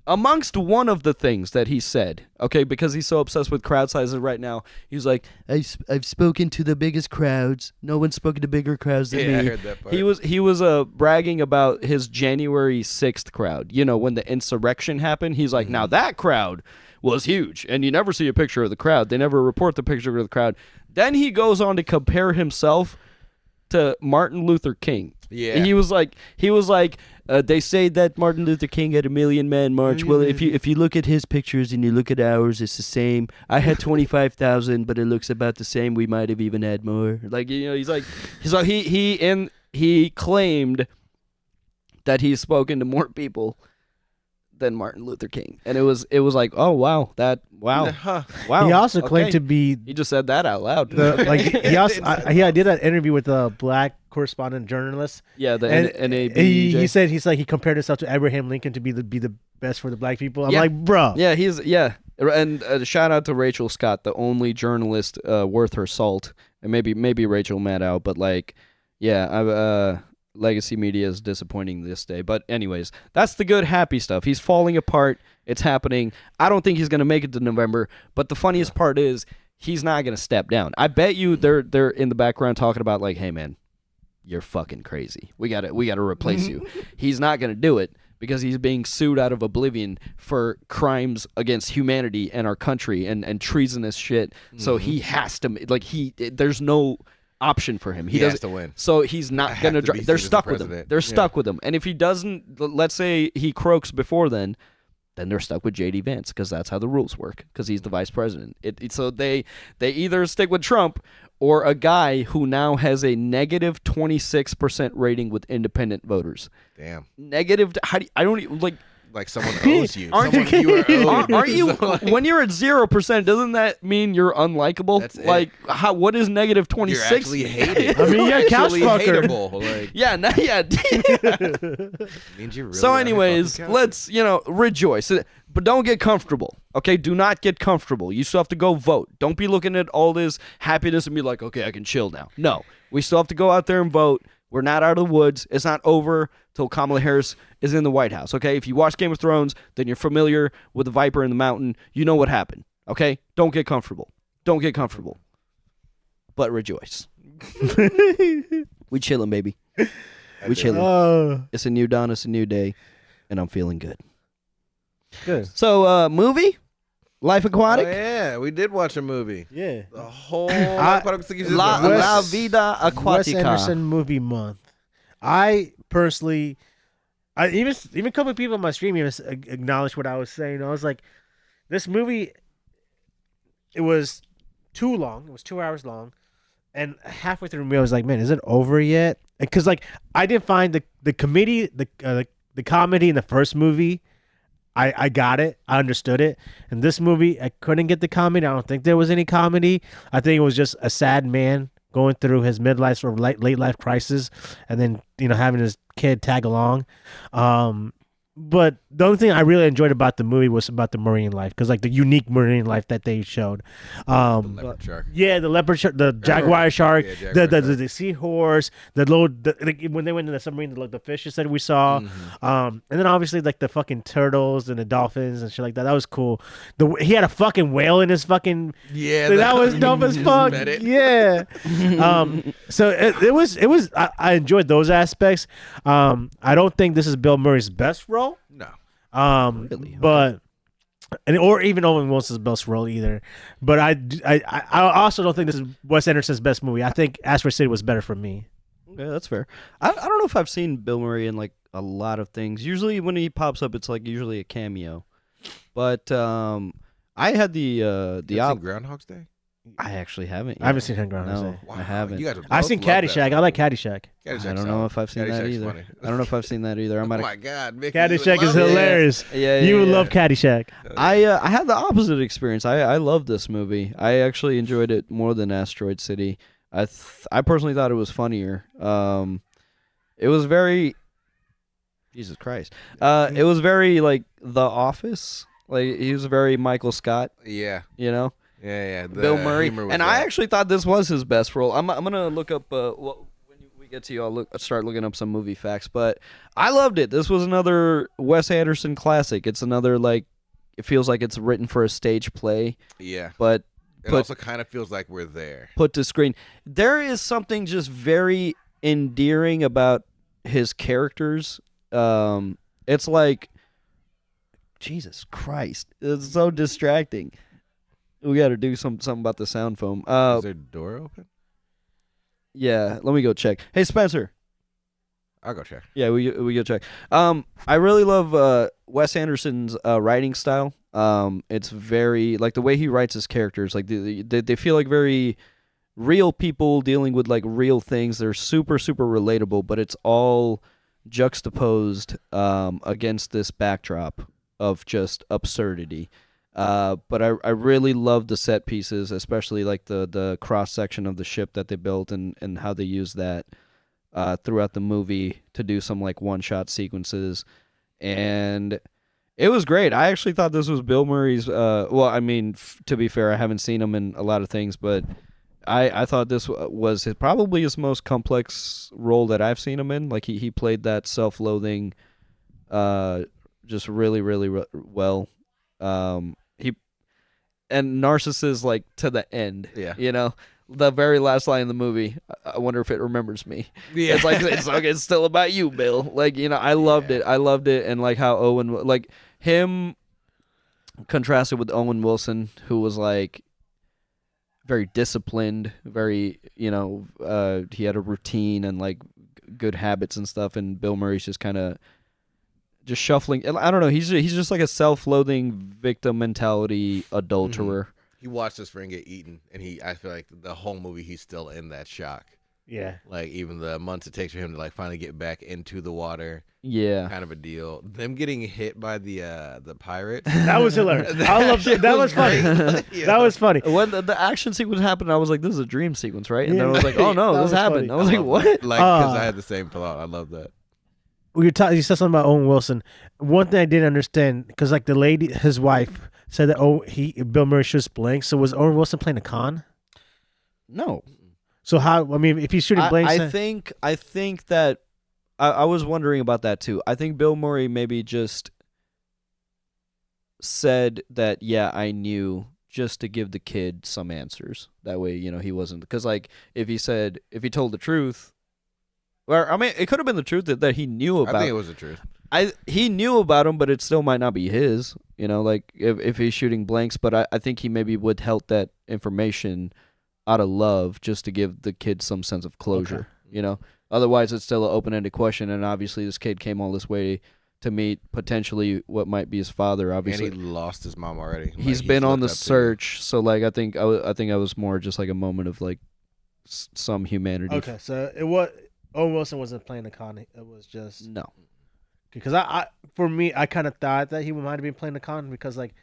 Amongst one of the things that he said, okay, because he's so obsessed with crowd sizes right now, he's like, I've spoken to the biggest crowds. No one's spoken to bigger crowds than me. I heard that part. He was bragging about his January 6th crowd. You know, when the insurrection happened, he's like, now that crowd was huge. And you never see a picture of the crowd. They never report the picture of the crowd. Then he goes on to compare himself to Martin Luther King. Yeah. And he was like, they say that Martin Luther King had 1 million man march. Well, if you look at his pictures and you look at ours, it's the same. I had 25,000, but it looks about the same. We might have even had more. Like, you know, he claimed that he's spoken to more people than Martin Luther King, and it was like, oh wow. He also claimed to be. He just said that out loud. He also I did that interview with a black correspondent journalist. Yeah, the NAB. He said he compared himself to Abraham Lincoln to be the best for the black people. I'm like, bro. Yeah, and shout out to Rachel Scott, the only journalist worth her salt, and maybe Rachel Maddow, but like, yeah, legacy media is disappointing this day. But anyways, that's the good, happy stuff. He's falling apart. It's happening. I don't think he's going to make it to November. But the funniest part is he's not going to step down. I bet you they're in the background talking about like, hey, man, you're fucking crazy. We got to replace you. He's not going to do it because he's being sued out of oblivion for crimes against humanity and our country and treasonous shit. So he has to, like, there's no option for him. He has to win. So he's not going to. They're stuck with him. They're stuck with him. And if he doesn't, let's say he croaks before then they're stuck with J.D. Vance because that's how the rules work. Because he's the vice president. So they either stick with Trump or a guy who now has a negative 26% rating with independent voters. Damn. Negative. I don't even like someone owes you. Aren't you? When you're at 0%, doesn't that mean you're unlikable? That's like, what is negative 26? You're actually hated. I mean, you're couch fucker. Means you're really so, anyways, let's rejoice, but don't get comfortable. Okay, do not get comfortable. You still have to go vote. Don't be looking at all this happiness and be like, okay, I can chill now. No, we still have to go out there and vote. We're not out of the woods. It's not over till Kamala Harris is in the White House, okay? If you watch Game of Thrones, then you're familiar with the Viper in the Mountain. You know what happened, okay? Don't get comfortable. Don't get comfortable. But rejoice. We chilling, baby. We chilling. It's a new dawn. It's a new day. And I'm feeling good. Good. So, movie? Life Aquatic? Oh, yeah, we did watch a movie. Yeah. The whole La Vida Aquatica. Wes Anderson movie month. I personally, even a couple of people on my stream even acknowledged what I was saying. I was like, this movie, it was too long. It was 2 hours long. And halfway through the movie, I was like, man, is it over yet? Because like I didn't find the comedy in the first movie. I got it. I understood it. In this movie, I couldn't get the comedy. I don't think there was any comedy. I think it was just a sad man going through his midlife or late life crisis, and then having his kid tag along. But the only thing I really enjoyed about the movie was about the marine life, because like the unique marine life that they showed. The leopard shark. Yeah, the leopard shark, the jaguar shark, the seahorse, when they went in the submarine, the fishes that we saw, and then obviously like the fucking turtles and the dolphins and shit like that. That was cool. He had a fucking whale in his fucking that was dope as fuck. Yeah. So it was. I enjoyed those aspects. I don't think this is Bill Murray's best role. No. Really? But or even Owen Wilson's best role either. But I also don't think this is Wes Anderson's best movie. I think Asteroid City was better for me. Yeah, that's fair. I don't know if I've seen Bill Murray in like a lot of things. Usually when he pops up, it's like usually a cameo. But I had the Groundhog's Day. I actually haven't. Yet. I haven't seen Groundhog's Day. I haven't. I've seen Caddyshack. I like Caddyshack. I don't know if I've seen that either. Funny. I don't know if I've seen that either. Oh my God, Mickey, Caddyshack is hilarious. Yeah, you would love Caddyshack. I had the opposite experience. I loved this movie. I actually enjoyed it more than Asteroid City. I personally thought it was funnier. It was very Jesus Christ. It was very like The Office. Like he was very Michael Scott. Yeah. You know. Yeah. Bill Murray. And I actually thought this was his best role. I'm gonna look up. When we get to you, I'll start looking up some movie facts. But I loved it. This was another Wes Anderson classic. It's another like. It feels like it's written for a stage play. Yeah. But it also kind of feels like we're there. Put to screen. There is something just very endearing about his characters. It's like, Jesus Christ, it's so distracting. We got to do something about the sound foam. Is there a door open? Yeah, let me go check. Hey, Spencer. I'll go check. Yeah, we go check. I really love Wes Anderson's writing style. It's very like the way he writes his characters. Like they feel like very real people dealing with like real things. They're super relatable, but it's all juxtaposed against this backdrop of just absurdity. But I really love the set pieces, especially like the cross section of the ship that they built and how they use that throughout the movie to do some like one shot sequences, and it was great. I actually thought this was Bill Murray's. Well, I mean, to be fair, I haven't seen him in a lot of things, but I thought this was probably his most complex role that I've seen him in. Like he played that self-loathing, just really well. And narcissist like to the end. Yeah. You know, the very last line in the movie. I wonder if it remembers me. Yeah. It's like it's still about you, Bill. Like, you know, I loved it. I loved it, and like how Owen, like him, contrasted with Owen Wilson, who was like very disciplined, very, you know, he had a routine and like good habits and stuff, and Bill Murray's just kind of just shuffling. I don't know. He's just like a self-loathing victim mentality adulterer. Mm-hmm. He watched his friend get eaten, and I feel like the whole movie he's still in that shock. Yeah. Like even the months it takes for him to like finally get back into the water. Yeah. Kind of a deal. Them getting hit by the pirates. That was hilarious. I loved it. That was funny. Yeah. That was funny. When the action sequence happened, I was like, this is a dream sequence, right? And then I was like, oh no, That this was happened. funny. I was like, what? Like, because I had the same thought. I love that. You said something about Owen Wilson. One thing I didn't understand, because like the lady, his wife, said that Bill Murray shoots blanks. So was Owen Wilson playing a con? No. So how? I mean, if he's shooting blanks, I think that I was wondering about that too. I think Bill Murray maybe just said that, yeah, I knew, just to give the kid some answers. That way, you know, he wasn't, because like if he told the truth. Or, I mean, it could have been the truth that he knew about. I think it was the truth. He knew about him, but it still might not be his. You know, like if he's shooting blanks. But I think he maybe withheld that information out of love, just to give the kid some sense of closure. Okay. You know, otherwise it's still an open-ended question. And obviously, this kid came all this way to meet potentially what might be his father. Obviously, and he lost his mom already. He's been on the search. So like, I think I was more just like a moment of like some humanity. Okay, so it was. Owen Wilson wasn't playing the con. It was just no. Because for me, I kind of thought that he might have been playing the con, because like,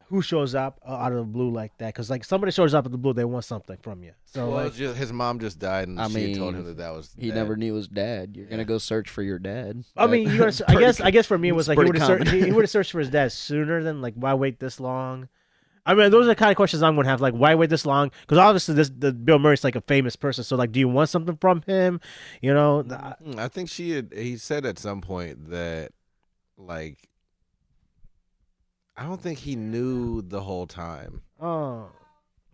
who shows up out of the blue like that? Because like somebody shows up out of the blue, they want something from you. So well, like, his mom just died, and she told him that was. He never knew his dad. You're gonna go search for your dad. I mean, I guess for me it was like he would have searched for his dad sooner than like, why wait this long? I mean, those are the kind of questions I'm going to have. Like, why wait this long? Because obviously, the Bill Murray's like a famous person. So, like, do you want something from him? You know? I think he said at some point that, like, I don't think he knew the whole time. Oh.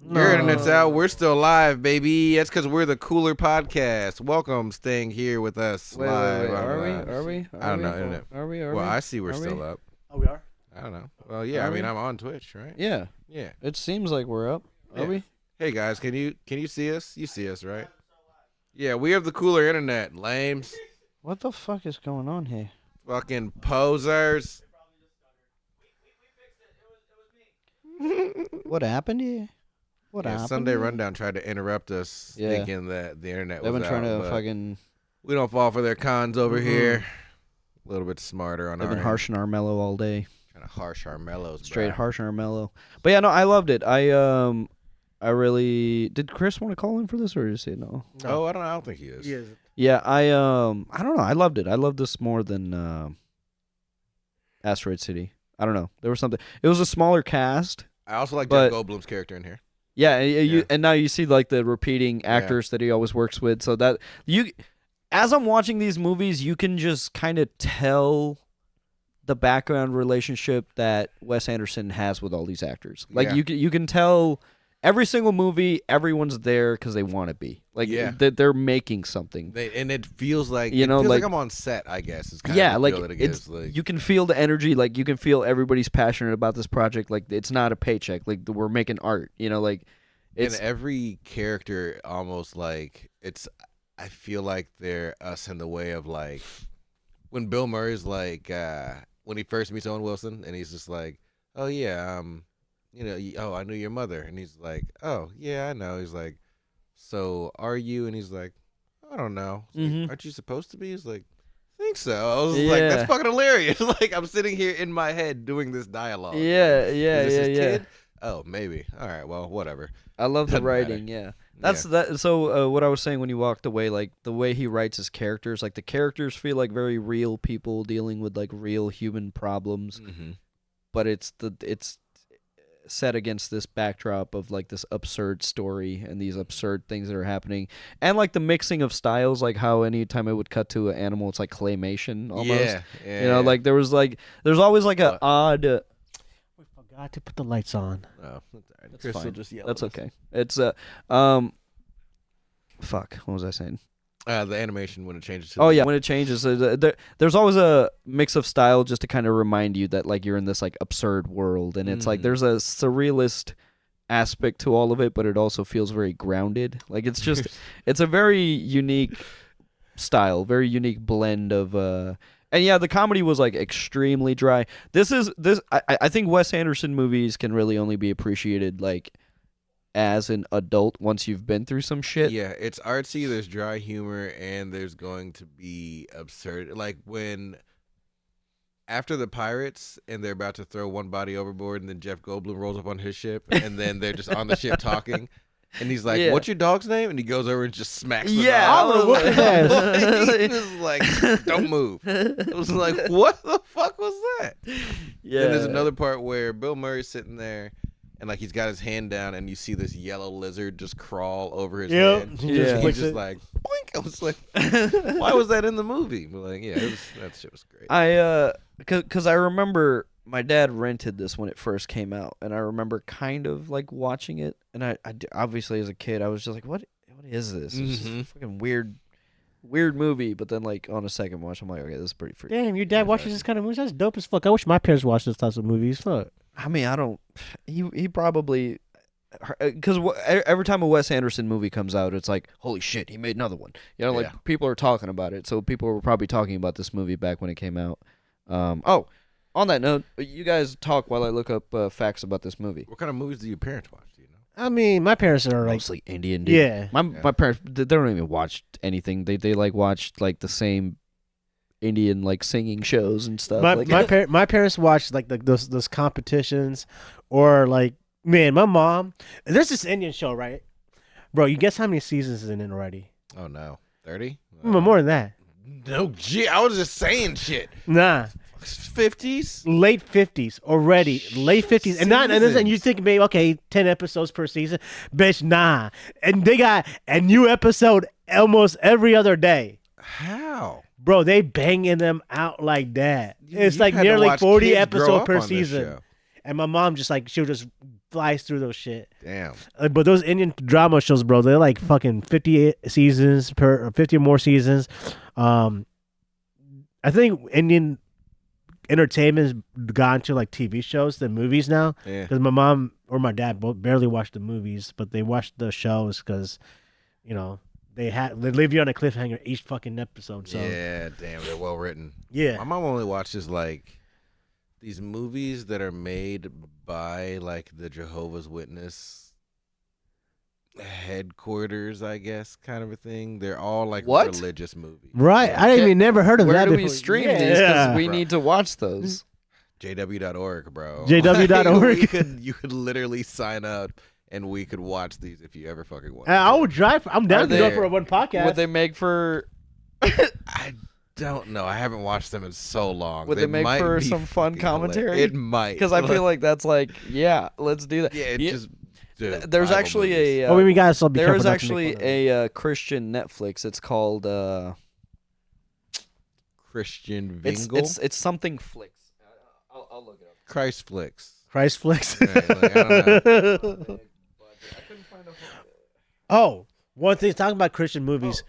No. Your internet's out. We're still live, baby. That's because we're the cooler podcast. Welcome, staying here with us live. Wait. Are we? I don't know. Internet. Are we? Well, I see we're still up. Oh, we are? I don't know. Well, yeah. I mean, I'm on Twitch, right? Yeah. Yeah. It seems like we're up. Are we? Hey guys, can you see us? You see us, right? Yeah, we have the cooler internet, lames. What the fuck is going on here? Fucking posers. What happened here? What happened? Sunday Rundown tried to interrupt us, thinking that the internet They've was been trying out, to fucking. We don't fall for their cons over here. A little bit smarter on They've our been end. harshing our mellow all day. Trying to harsh our mellows. Straight bruh. harsh our mellow. But yeah, no, I loved it. I really did. Chris want to call in for this, or did he say no? Oh, I don't know. I don't think he is. He is. Yeah, I don't know. I loved it. I loved this more than Asteroid City. I don't know. There was something. It was a smaller cast. I also like But- Jeff Goldblum's character in here. Yeah, Yeah. and now you see like the repeating actors that he always works with. So that as I'm watching these movies, you can just kind of tell the background relationship that Wes Anderson has with all these actors. Like Yeah. you can tell every single movie, everyone's there because they want to be. Like they're making something. And it feels like You know, feels like- I'm on set. I guess. Is kind Yeah, of the like feel that it it's gives, like, you can feel the energy. Like you can feel everybody's passionate about this project. Like it's not a paycheck. Like we're making art. You know, like it's and every character almost like it's. I feel like they're us in the way of like when Bill Murray's like when he first meets Owen Wilson and he's just like, oh yeah, you know, oh I knew your mother, and he's like, oh yeah I know. He's like, so are you? And he's like, I don't know. He's like, aren't you supposed to be? He's like, I think so. I was like, Yeah. that's fucking hilarious. Like I'm sitting here in my head doing this dialogue. yeah, Is this his yeah. kid? Oh, maybe. All right. Well, whatever. I love the Doesn't matter. writing. Yeah, that's that. So what I was saying when you walked away, like the way he writes his characters, like the characters feel like very real people dealing with like real human problems, Mm-hmm. but it's set against this backdrop of like this absurd story and these absurd things that are happening, and like the mixing of styles, like how anytime it would cut to an animal, it's like claymation almost. Yeah. You know, like there's always like a odd. We forgot to put the lights on. Oh, that's all right. That's Chris will fine. just yell That's at us. okay. It's fuck. What was I saying? The animation when it changes to Oh the- yeah, when it changes, there's always a mix of style just to kind of remind you that like you're in this like absurd world, and it's like Mhm. there's a surrealist aspect to all of it, but it also feels very grounded. Like it's just it's a very unique style, very unique blend of and yeah, the comedy was like extremely dry. I think Wes Anderson movies can really only be appreciated like as an adult once you've been through some shit. Yeah, it's artsy, there's dry humor, and there's going to be absurd. Like when after the pirates and they're about to throw one body overboard, and then Jeff Goldblum rolls up on his ship, and then they're just on the ship talking, and he's like, Yeah. "What's your dog's name?" And he goes over and just smacks the Yeah, dog. I'm gonna whoop his ass. He was like, "Don't move." It was like, "What the fuck was that?" Yeah. Then there's another part where Bill Murray's sitting there, and like he's got his hand down, and you see this yellow lizard just crawl over his Yep. head. He just He's flicks just it. like, boink. I was like, why was that in the movie? But like, yeah, that shit was great. Cause I remember my dad rented this when it first came out, and I remember kind of like watching it, and I obviously as a kid I was just like, what is this? It's just a Mhm. fucking weird movie. But then like on a second watch, I'm like, okay, this is pretty freaky. Damn, your dad watches this kind of movies? That's dope as fuck. I wish my parents watched those types of movies. Fuck. I mean, I don't. He probably. Because every time a Wes Anderson movie comes out, it's like, holy shit, he made another one. You know, like Yeah. people are talking about it. So people were probably talking about this movie back when it came out. Oh, on that note, you guys talk while I look up facts about this movie. What kind of movies do your parents watch? Do you know? I mean, my parents are like, Mostly Indian, dude. yeah. My parents, they don't even watch anything. They like watched like the same Indian like singing shows and stuff. My parents watch like those competitions, or like, man, my mom. There's this Indian show, right, bro? You guess how many seasons is in it already? Oh no, 30? More than that. No, gee, I was just saying shit. Nah, 50s. late 50s already. Late 50s, and you think maybe okay, 10 episodes per season, bitch. Nah, and they got a new episode almost every other day. How? Bro, they banging them out like that. It's You like had to nearly watch 40 kids grow episodes up per on this season. show. And my mom just like she'll just flies through those shit. Damn. But those Indian drama shows, bro, they're like fucking 50 seasons per 50 or more seasons. I think Indian entertainment's gone to like TV shows than movies now. Yeah. Because my mom or my dad both barely watch the movies, but they watch the shows because, you know, they leave you on a cliffhanger each fucking episode. So Yeah, damn, they're well written. yeah. My mom only watches like these movies that are made by like the Jehovah's Witness headquarters, I guess, kind of a thing. They're all like What? religious movies. Right. I didn't even never heard of Where that do before. we stream Yeah. these? Because we Bro. need to watch those. JW.org, bro. JW.org. You could literally sign up and we could watch these if you ever fucking want. I would drive. I'm down Are to go they- for a one podcast. Would they make for? I don't know. I haven't watched them in so long. Would they make might for be some fun fucking commentary? hilarious. It might. Because I feel like that's like, yeah, let's do that. yeah, it You- just dude, there's Bible actually movies. a. we gotta still be there careful is not to actually make fun of a Christian Netflix. It's called. Christian It's Vingle. it's something flicks. I'll look it up. Christ flicks. Christ flicks. Right, like, I don't know. Oh, one thing talking about Christian movies.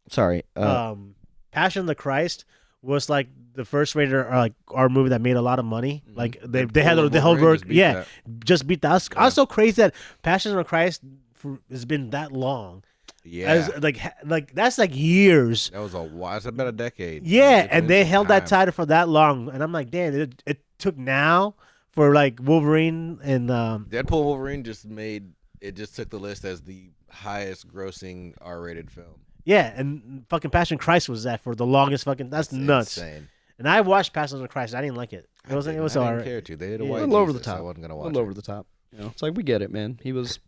Sorry. Passion of the Christ was like the first rated or like our movie that made a lot of money. Like they had the whole work. Yeah, just beat that. I was so crazy that Passion of the Christ has been that long. Yeah. As, like that's like years. That was a while. It's about a decade. Yeah, It's and been they some held that time. title for that long, and I'm like, damn, it took now for like Wolverine and Deadpool Wolverine just took the list as the highest grossing R-rated film. yeah, and fucking Passion Christ was that for the longest fucking. That's nuts. Insane. And I watched Passion of the Christ. I didn't like it. It was I alright. didn't care to. They had a Yeah. white A little over the Jesus, so top. I wasn't gonna A watch little over the top. You know, it's like we get it, man. He was,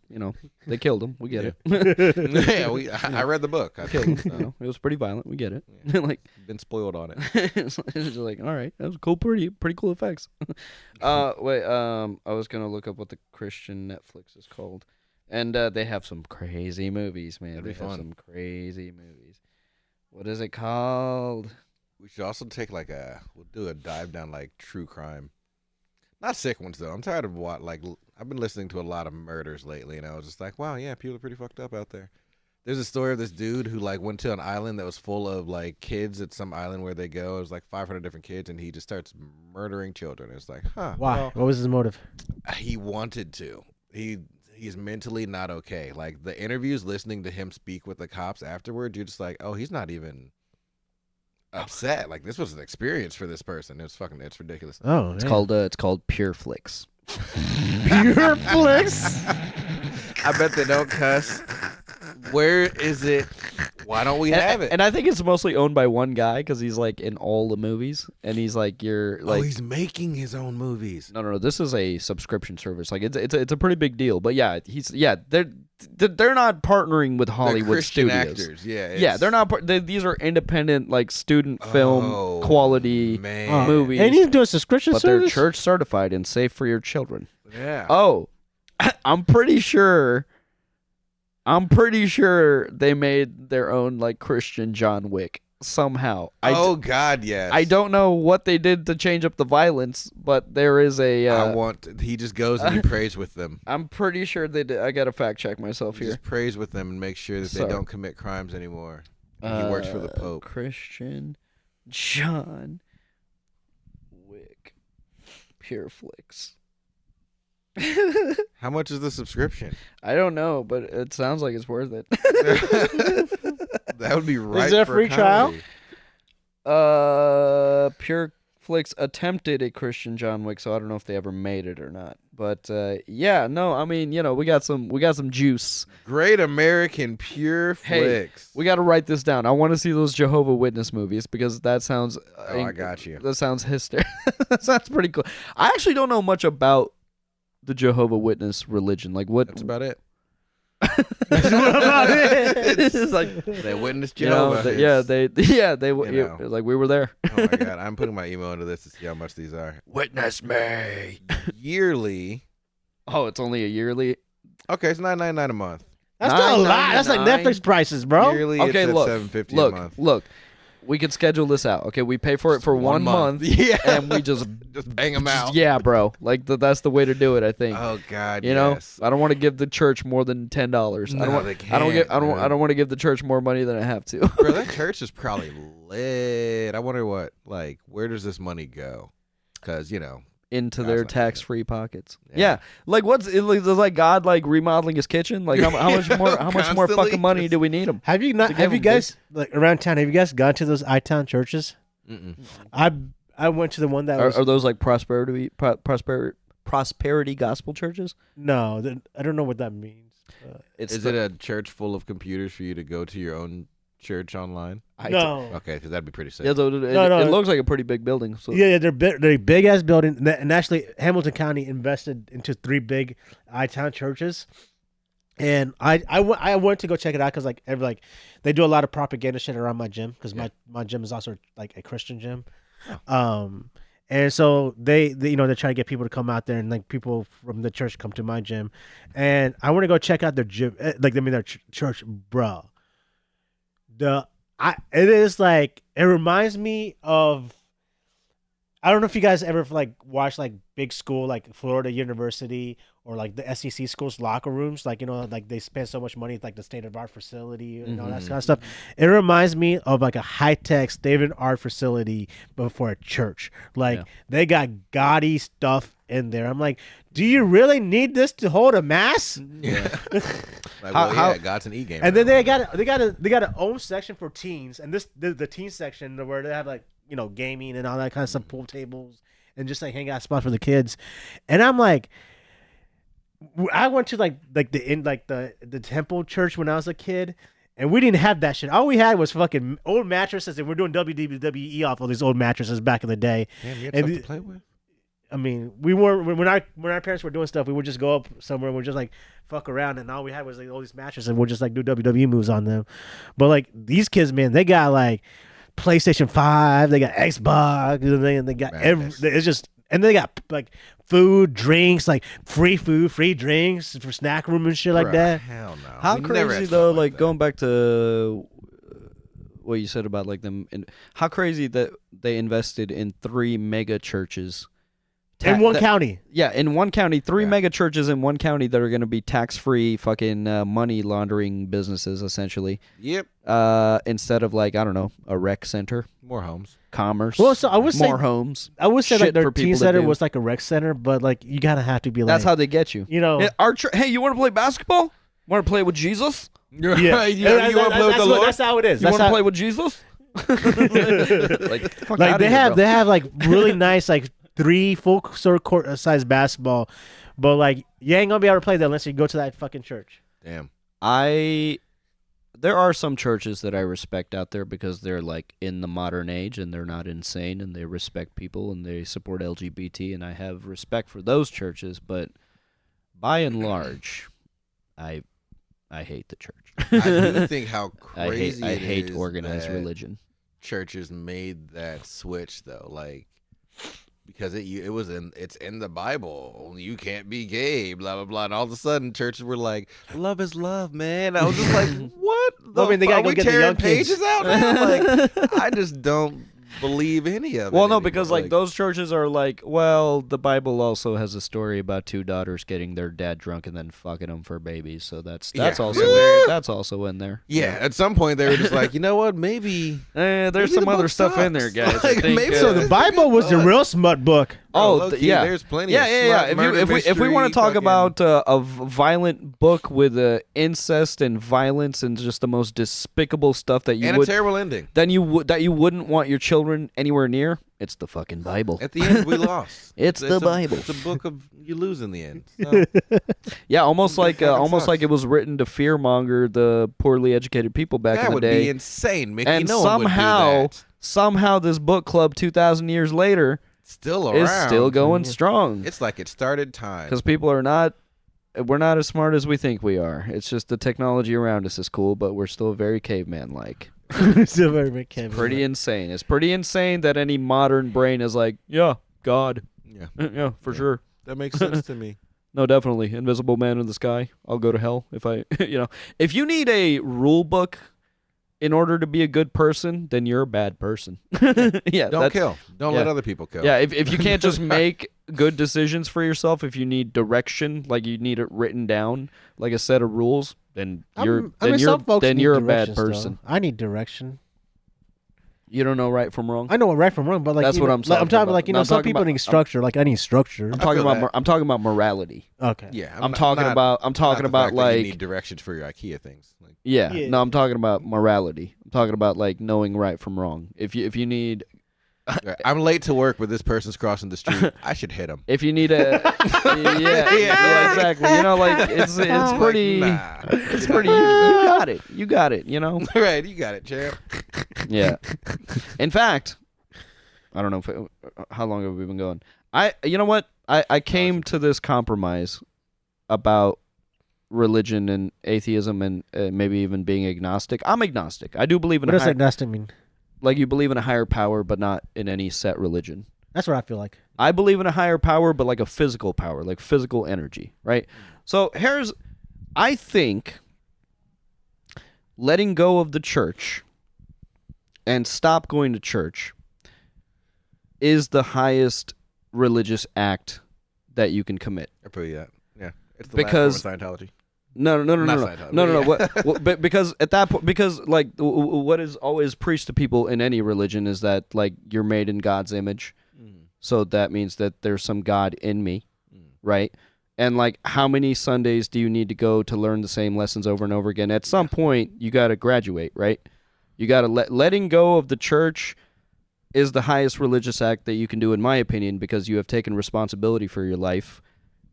they killed him. We get it. yeah, I read the book. I Killed him. think, so. It was pretty violent. We get it. Yeah. Like Been spoiled on it. it's just like, all right, that was cool, pretty cool effects. Wait, I was gonna look up what the Christian Netflix is called, and they have some crazy movies, man. That'd They be have fun. some crazy movies. What is it called? We should also take we'll do a dive down like true crime. Not sick ones though. I'm tired of I've been listening to a lot of murders lately, and I was just like, wow, yeah, people are pretty fucked up out there. There's a story of this dude who like went to an island that was full of like kids at some island where they go. It was like 500 different kids, and he just starts murdering children. It's like, huh? Why? well, What was his motive? he wanted to. He's mentally not okay. Like the interviews, listening to him speak with the cops afterward, you're just like, oh, he's not even upset. Like this was an experience for this person. It's ridiculous. Oh, It's called Pure Flicks. Pure Flicks. I bet they don't cuss. Where is it? Why don't we have it? And I think it's mostly owned by one guy because he's like in all the movies, and he's like he's making his own movies. No. This is a subscription service. Like it's a pretty big deal. But yeah, they're not partnering with Hollywood They're Christian studios. actors. Yeah, Yeah, they're not. These are independent, like student film quality man. movies. And he's doing subscription but they're service. church certified and safe for your children. Yeah. Oh, I'm pretty sure they made their own like Christian John Wick somehow. God, yes. I don't know what they did to change up the violence, but there is a. He just goes and he prays with them. I'm pretty sure they did. I gotta fact check myself He here. just prays with them and makes sure that Sorry. they don't commit crimes anymore. And he works for the Pope. Christian John Wick, Pure Flicks. How much is the subscription? I don't know, but it sounds like it's worth it. That would be right. there a for free trial? comedy. Pure Flicks attempted a Christian John Wick, so I don't know if they ever made it or not. But yeah, no, I mean, we got some juice. Great American Pure Hey, Flicks. We got to write this down. I want to see those Jehovah Witness movies because that sounds. Oh, I got you. That sounds hysterical. That sounds pretty cool. I actually don't know much about the Jehovah Witness religion. Like what? That's about it. That's about it. It's like They witnessed you know, Jehovah. they know. like we were there. Oh my god, I'm putting my email into this to see how much these are. Witness me. Yearly. Oh, it's only a yearly. Okay, it's $9.99 a month. That's still a lot. That's like $9.99. Netflix prices, bro. Yearly, Okay, it's look, at $7.50 a month. Look. we could schedule this out. Okay, we pay for it for 1 month. Yeah, and we just bang them out. Yeah, bro. Like that's the way to do it. I think. Oh God, you know, I don't want to give the church more than $10. No, I don't want to give the church more money than I have to. Bro, that church is probably lit. I wonder where does this money go? Because into their tax-free pockets. Yeah. Like does like God like remodeling his kitchen? Like how much more fucking money do we need him? Have you guys like around town? Have you guys gone to those I-town churches? Mm-mm. I went to the one that are those like prosperity gospel churches? No, I don't know what that means. Is it a church full of computers for you to go to your own church online? No. Okay, because that'd be pretty sick. Yeah, it looks like a pretty big building. So. Yeah, they're big ass building, and actually Hamilton County invested into 3 big I-town churches, and I went to go check it out because like they do a lot of propaganda shit around my gym because my gym is also like a Christian gym, and so they they're trying to get people to come out there, and like people from the church come to my gym, and I want to go check out their gym, their church, bro. It is like, it reminds me of, I don't know if you guys ever like watch like big school like Florida University or like the SEC schools locker rooms, like like they spend so much money like the state of art facility and all that kind of stuff. It reminds me of like a high tech state of art facility but for a church. Like they got gaudy stuff in there. I'm like, do you really need this to hold a mass? Yeah. God's an e-game. And then they got an own section for teens, and the teen section where they have like gaming and all that kind of stuff, pool tables, and just like hangout spot for the kids. And I'm like, I went to the temple church when I was a kid, and we didn't have that shit. All we had was fucking old mattresses, and we're doing WWE off all these old mattresses back in the day. Damn, you had stuff to play with. I mean, we weren't when our parents were doing stuff. We would just go up somewhere and we'd just like fuck around, and all we had was like all these mattresses, and we'll just like do WWE moves on them. But like these kids, man, they got like PlayStation 5, they got Xbox, and they got it's just, and they got like food, drinks, like free food, free drinks for snack room and shit like that. Hell no. How crazy though? Like going back to what you said about like them, and how crazy that they invested in 3 mega churches. In one county. Yeah, in one county. 3 mega churches in one county that are going to be tax-free fucking money laundering businesses, essentially. Yep. Instead of like, I don't know, a rec center. More homes. Commerce. Well, so I would say more homes. I would say like their teen center was was like a rec center, but like you gotta have to be like. That's how they get you. Hey, you want to play basketball? Want to play with Jesus? Yeah. You want to play with the Lord? That's how it is. You want to play with Jesus? Like they have like really nice like 3 full court size basketball, but like you ain't gonna be able to play that unless you go to that fucking church. Damn. There are some churches that I respect out there because they're like in the modern age and they're not insane and they respect people and they support LGBT, and I have respect for those churches, but by and large, I hate the church. I do think how crazy I hate is organized that religion. Churches made that switch though, like because it's in the Bible. You can't be gay, blah blah blah, and all of a sudden churches were like, "Love is love, man." I was just like, "What? I mean, they gotta go get the young pages kids out now." Like, I just don't believe any of it. Well, no, because like those churches are like, well, the Bible also has a story about 2 daughters getting their dad drunk and then fucking them for babies, so that's also in there. Yeah, at some point they were just like, you know what, maybe there's some other stuff in there, guys. Like, I think, maybe so the Bible was the real smut book. Yeah, there's plenty. Yeah, of smut, If we want to talk mystery, about a violent book with incest and violence and just the most despicable stuff that you and would, a terrible ending, then you wouldn't want your children anywhere near. It's the fucking Bible. At the end, we lost. It's the Bible. It's a book of you lose in the end. So. Yeah, almost like it was written to fearmonger the poorly educated people back in the day. That would be insane, Mickey. And no one would do that. somehow, this book club 2,000 years later still around. is still going strong. It's like it started time. Because people we're not as smart as we think we are. It's just the technology around us is cool, but we're still very caveman-like. Still very caveman. It's pretty insane. It's pretty insane that any modern brain is like, yeah, God. Yeah. Yeah, for sure. That makes sense to me. No, definitely. Invisible Man in the sky. I'll go to hell if I, if you need a rule book in order to be a good person, then you're a bad person. Yeah. Don't kill. Don't let other people kill. Yeah. If you can't just make good decisions for yourself, if you need direction, like you need it written down, like a set of rules, then you're a bad person. Though. I need direction. You don't know right from wrong. I know right from wrong, but like that's what I'm talking I'm talking about. Like some people need structure. Like I need structure. I'm talking about morality. Okay. Yeah. I'm talking about like you need directions for your IKEA things. Like, yeah. No, I'm talking about morality. I'm talking about like knowing right from wrong. If you need. I'm late to work, but this person's crossing the street. I should hit him. If you need a, yeah, exactly. You know, like it's pretty, it's pretty. You got it. You know, right? You got it, champ. Yeah. In fact, I don't know how long have we been going. You know what? I came to this compromise about religion and atheism and maybe even being agnostic. I'm agnostic. I do believe in. What does agnostic mean? Like you believe in a higher power, but not in any set religion. That's what I feel like. I believe in a higher power, but like a physical power, like physical energy, right? So I think letting go of the church and stop going to church is the highest religious act that you can commit. I feel that. Yeah. It's the because last form of Scientology. No. But because at that point, because like what is always preached to people in any religion is that like you're made in God's image, so that means that there's some God in me, right? And like, how many Sundays do you need to go to learn the same lessons over and over again? At some point, you got to graduate, right? You got to letting go of the church is the highest religious act that you can do, in my opinion, because you have taken responsibility for your life.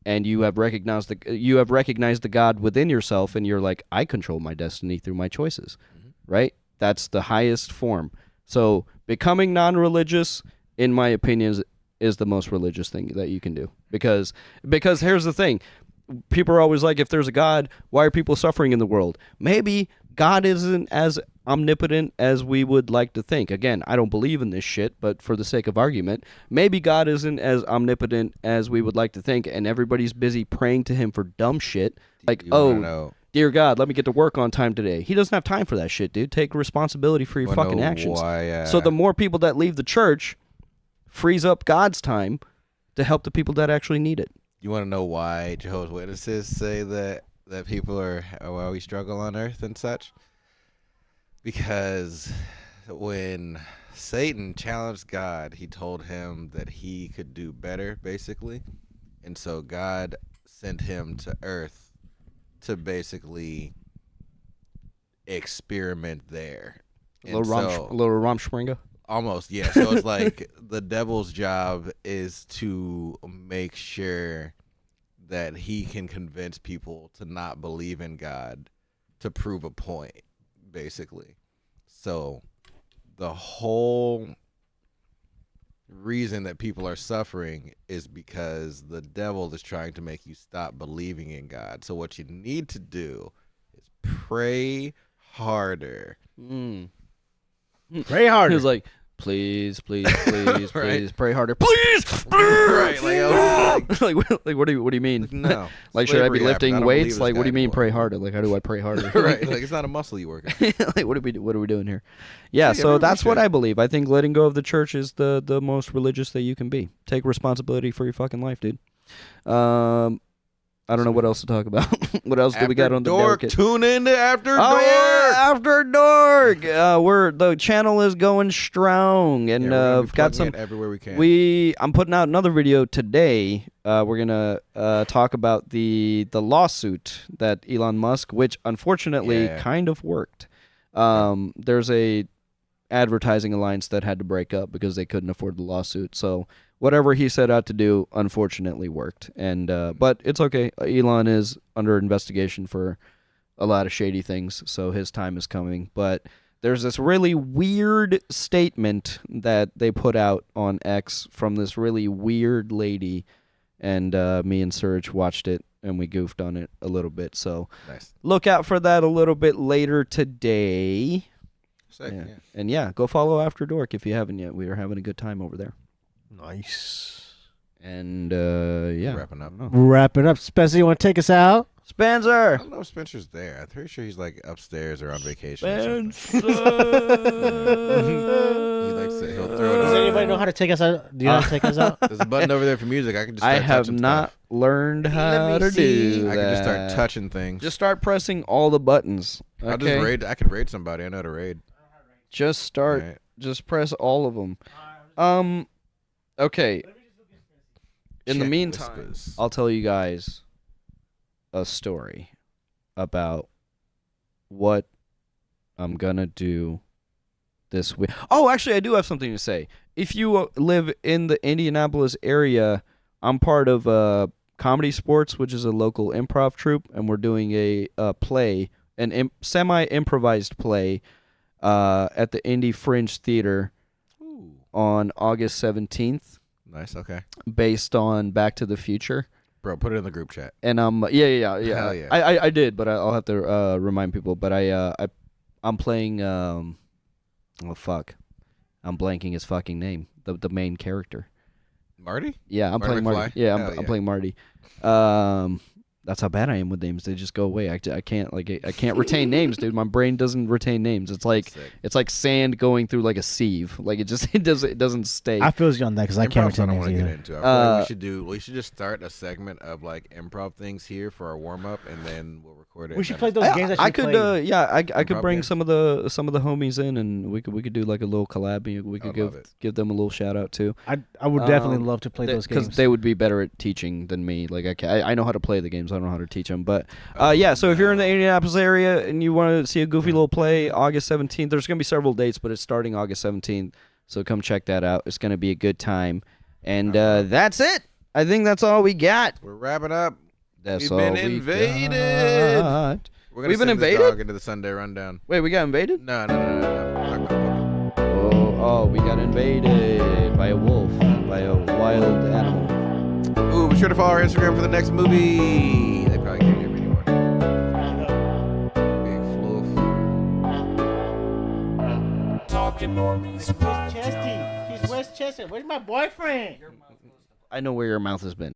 And you have recognized the God within yourself, and you're like, I control my destiny through my choices, right? That's the highest form. So becoming non-religious, in my opinion, is the most religious thing that you can do. Because here's the thing. People are always like, if there's a God, why are people suffering in the world? Maybe God isn't as omnipotent as we would like to think. Again, I don't believe in this shit, but for the sake of argument, maybe God isn't as omnipotent as we would like to think, and everybody's busy praying to him for dumb shit. Like, dear God, let me get to work on time today. He doesn't have time for that shit, dude. Take responsibility for your fucking actions. So the more people that leave the church frees up God's time to help the people that actually need it. You want to know why Jehovah's Witnesses say that people are why we struggle on earth and such? Because when Satan challenged God, he told him that he could do better, basically. And so God sent him to earth to basically experiment there. A little Rumspringa? Almost, yeah. So it's like the devil's job is to make sure that he can convince people to not believe in God to prove a point, basically. So the whole reason that people are suffering is because the devil is trying to make you stop believing in God. So what you need to do is pray harder. Pray harder. He was like, please, right. Please, pray harder. Please! Right, like, what do you mean? No. Like, should I be lifting weights? Like, what do you mean pray harder? Like, how do I pray harder? Right, like, it's not a muscle you work on. Like, what are we doing here? Yeah, so that's what I believe. I think letting go of the church is the most religious that you can be. Take responsibility for your fucking life, dude. I don't know what else to talk about. What else do we got on the docket? Tune in to After Dork. Yeah, After Dork. The channel is going strong, and we've got some everywhere we can. I'm putting out another video today. We're gonna talk about the lawsuit that Elon Musk, which unfortunately kind of worked. There's a advertising alliance that had to break up because they couldn't afford the lawsuit. So whatever he set out to do, unfortunately, worked. And but it's okay. Elon is under investigation for a lot of shady things, so his time is coming. But there's this really weird statement that they put out on X from this really weird lady, and me and Serge watched it, and we goofed on it a little bit. So look out for that a little bit later today. And go follow After Dork if you haven't yet. We are having a good time over there. Nice. And wrapping up. Wrapping up. Spencer, you want to take us out? I Spencer. don't know if Spencer's there. I'm pretty sure he's like upstairs or on vacation. Or Spencer. he likes to. He'll throw it Does on. anybody know how to take us out? Do you know how to take us out? There's a button over there for music. I can just. I Start have touching not Stuff. learned how to do that. I can just start touching things. Just start pressing all the buttons. Okay? I'll just raid. I could raid somebody. I know how to raid. Just start. Alright. Just press all of them. Okay. In the Check meantime, whispers. I'll tell you guys a story about what I'm gonna do this week. Oh, actually, I do have something to say. If you live in the Indianapolis area, I'm part of Comedy Sports, which is a local improv troupe, and we're doing a play, semi-improvised play, at the Indy Fringe Theater Ooh. on August 17th, Nice. Okay. based on Back to the Future. Bro, put it in the group chat. And yeah. Hell yeah. I did, but I'll have to remind people. But I'm playing oh fuck, I'm blanking his fucking name. The main character. Marty? Yeah, I'm Marty playing Marty. McFly? Yeah, Hell I'm yeah. playing Marty. That's how bad I am with names. They just go away. I can't I can't retain names, dude. My brain doesn't retain names. It's like Sick. sand going through like a sieve. Like it doesn't stay. I feel you on that because I can't Improv I retain don't names want to get either. into. I feel like we should just start a segment of like improv things here for our warm up, and then we'll record it. We should and play then- those games that I you could played. I could Improv bring games? some of the homies in, and we could do like a little collab. We could I love it. give them a little shout out too. I would definitely Um, love to play those games. Because they would be better at teaching than me. Like I know how to play the games. I don't know how to teach them. But yeah. So if you're in the Indianapolis area and you want to see a goofy little play, August 17th. There's gonna be several dates, but it's starting August 17th. So come check that out. It's gonna be a good time. And that's it. I think that's all we got. We're wrapping up. That's We've all been we invaded. got. We're gonna We've been send this invaded? dog into the Sunday rundown. Wait, we got invaded? No. Talking about the Oh, we got invaded by a wolf, by a wild animal. puppy. Ooh, be sure to follow our Instagram for the next movie. They probably can't hear me anymore. Big fluff. Talking Normies Podcast. Chesty. He's Wes Chesty. Where's my boyfriend? I know where your mouth has been.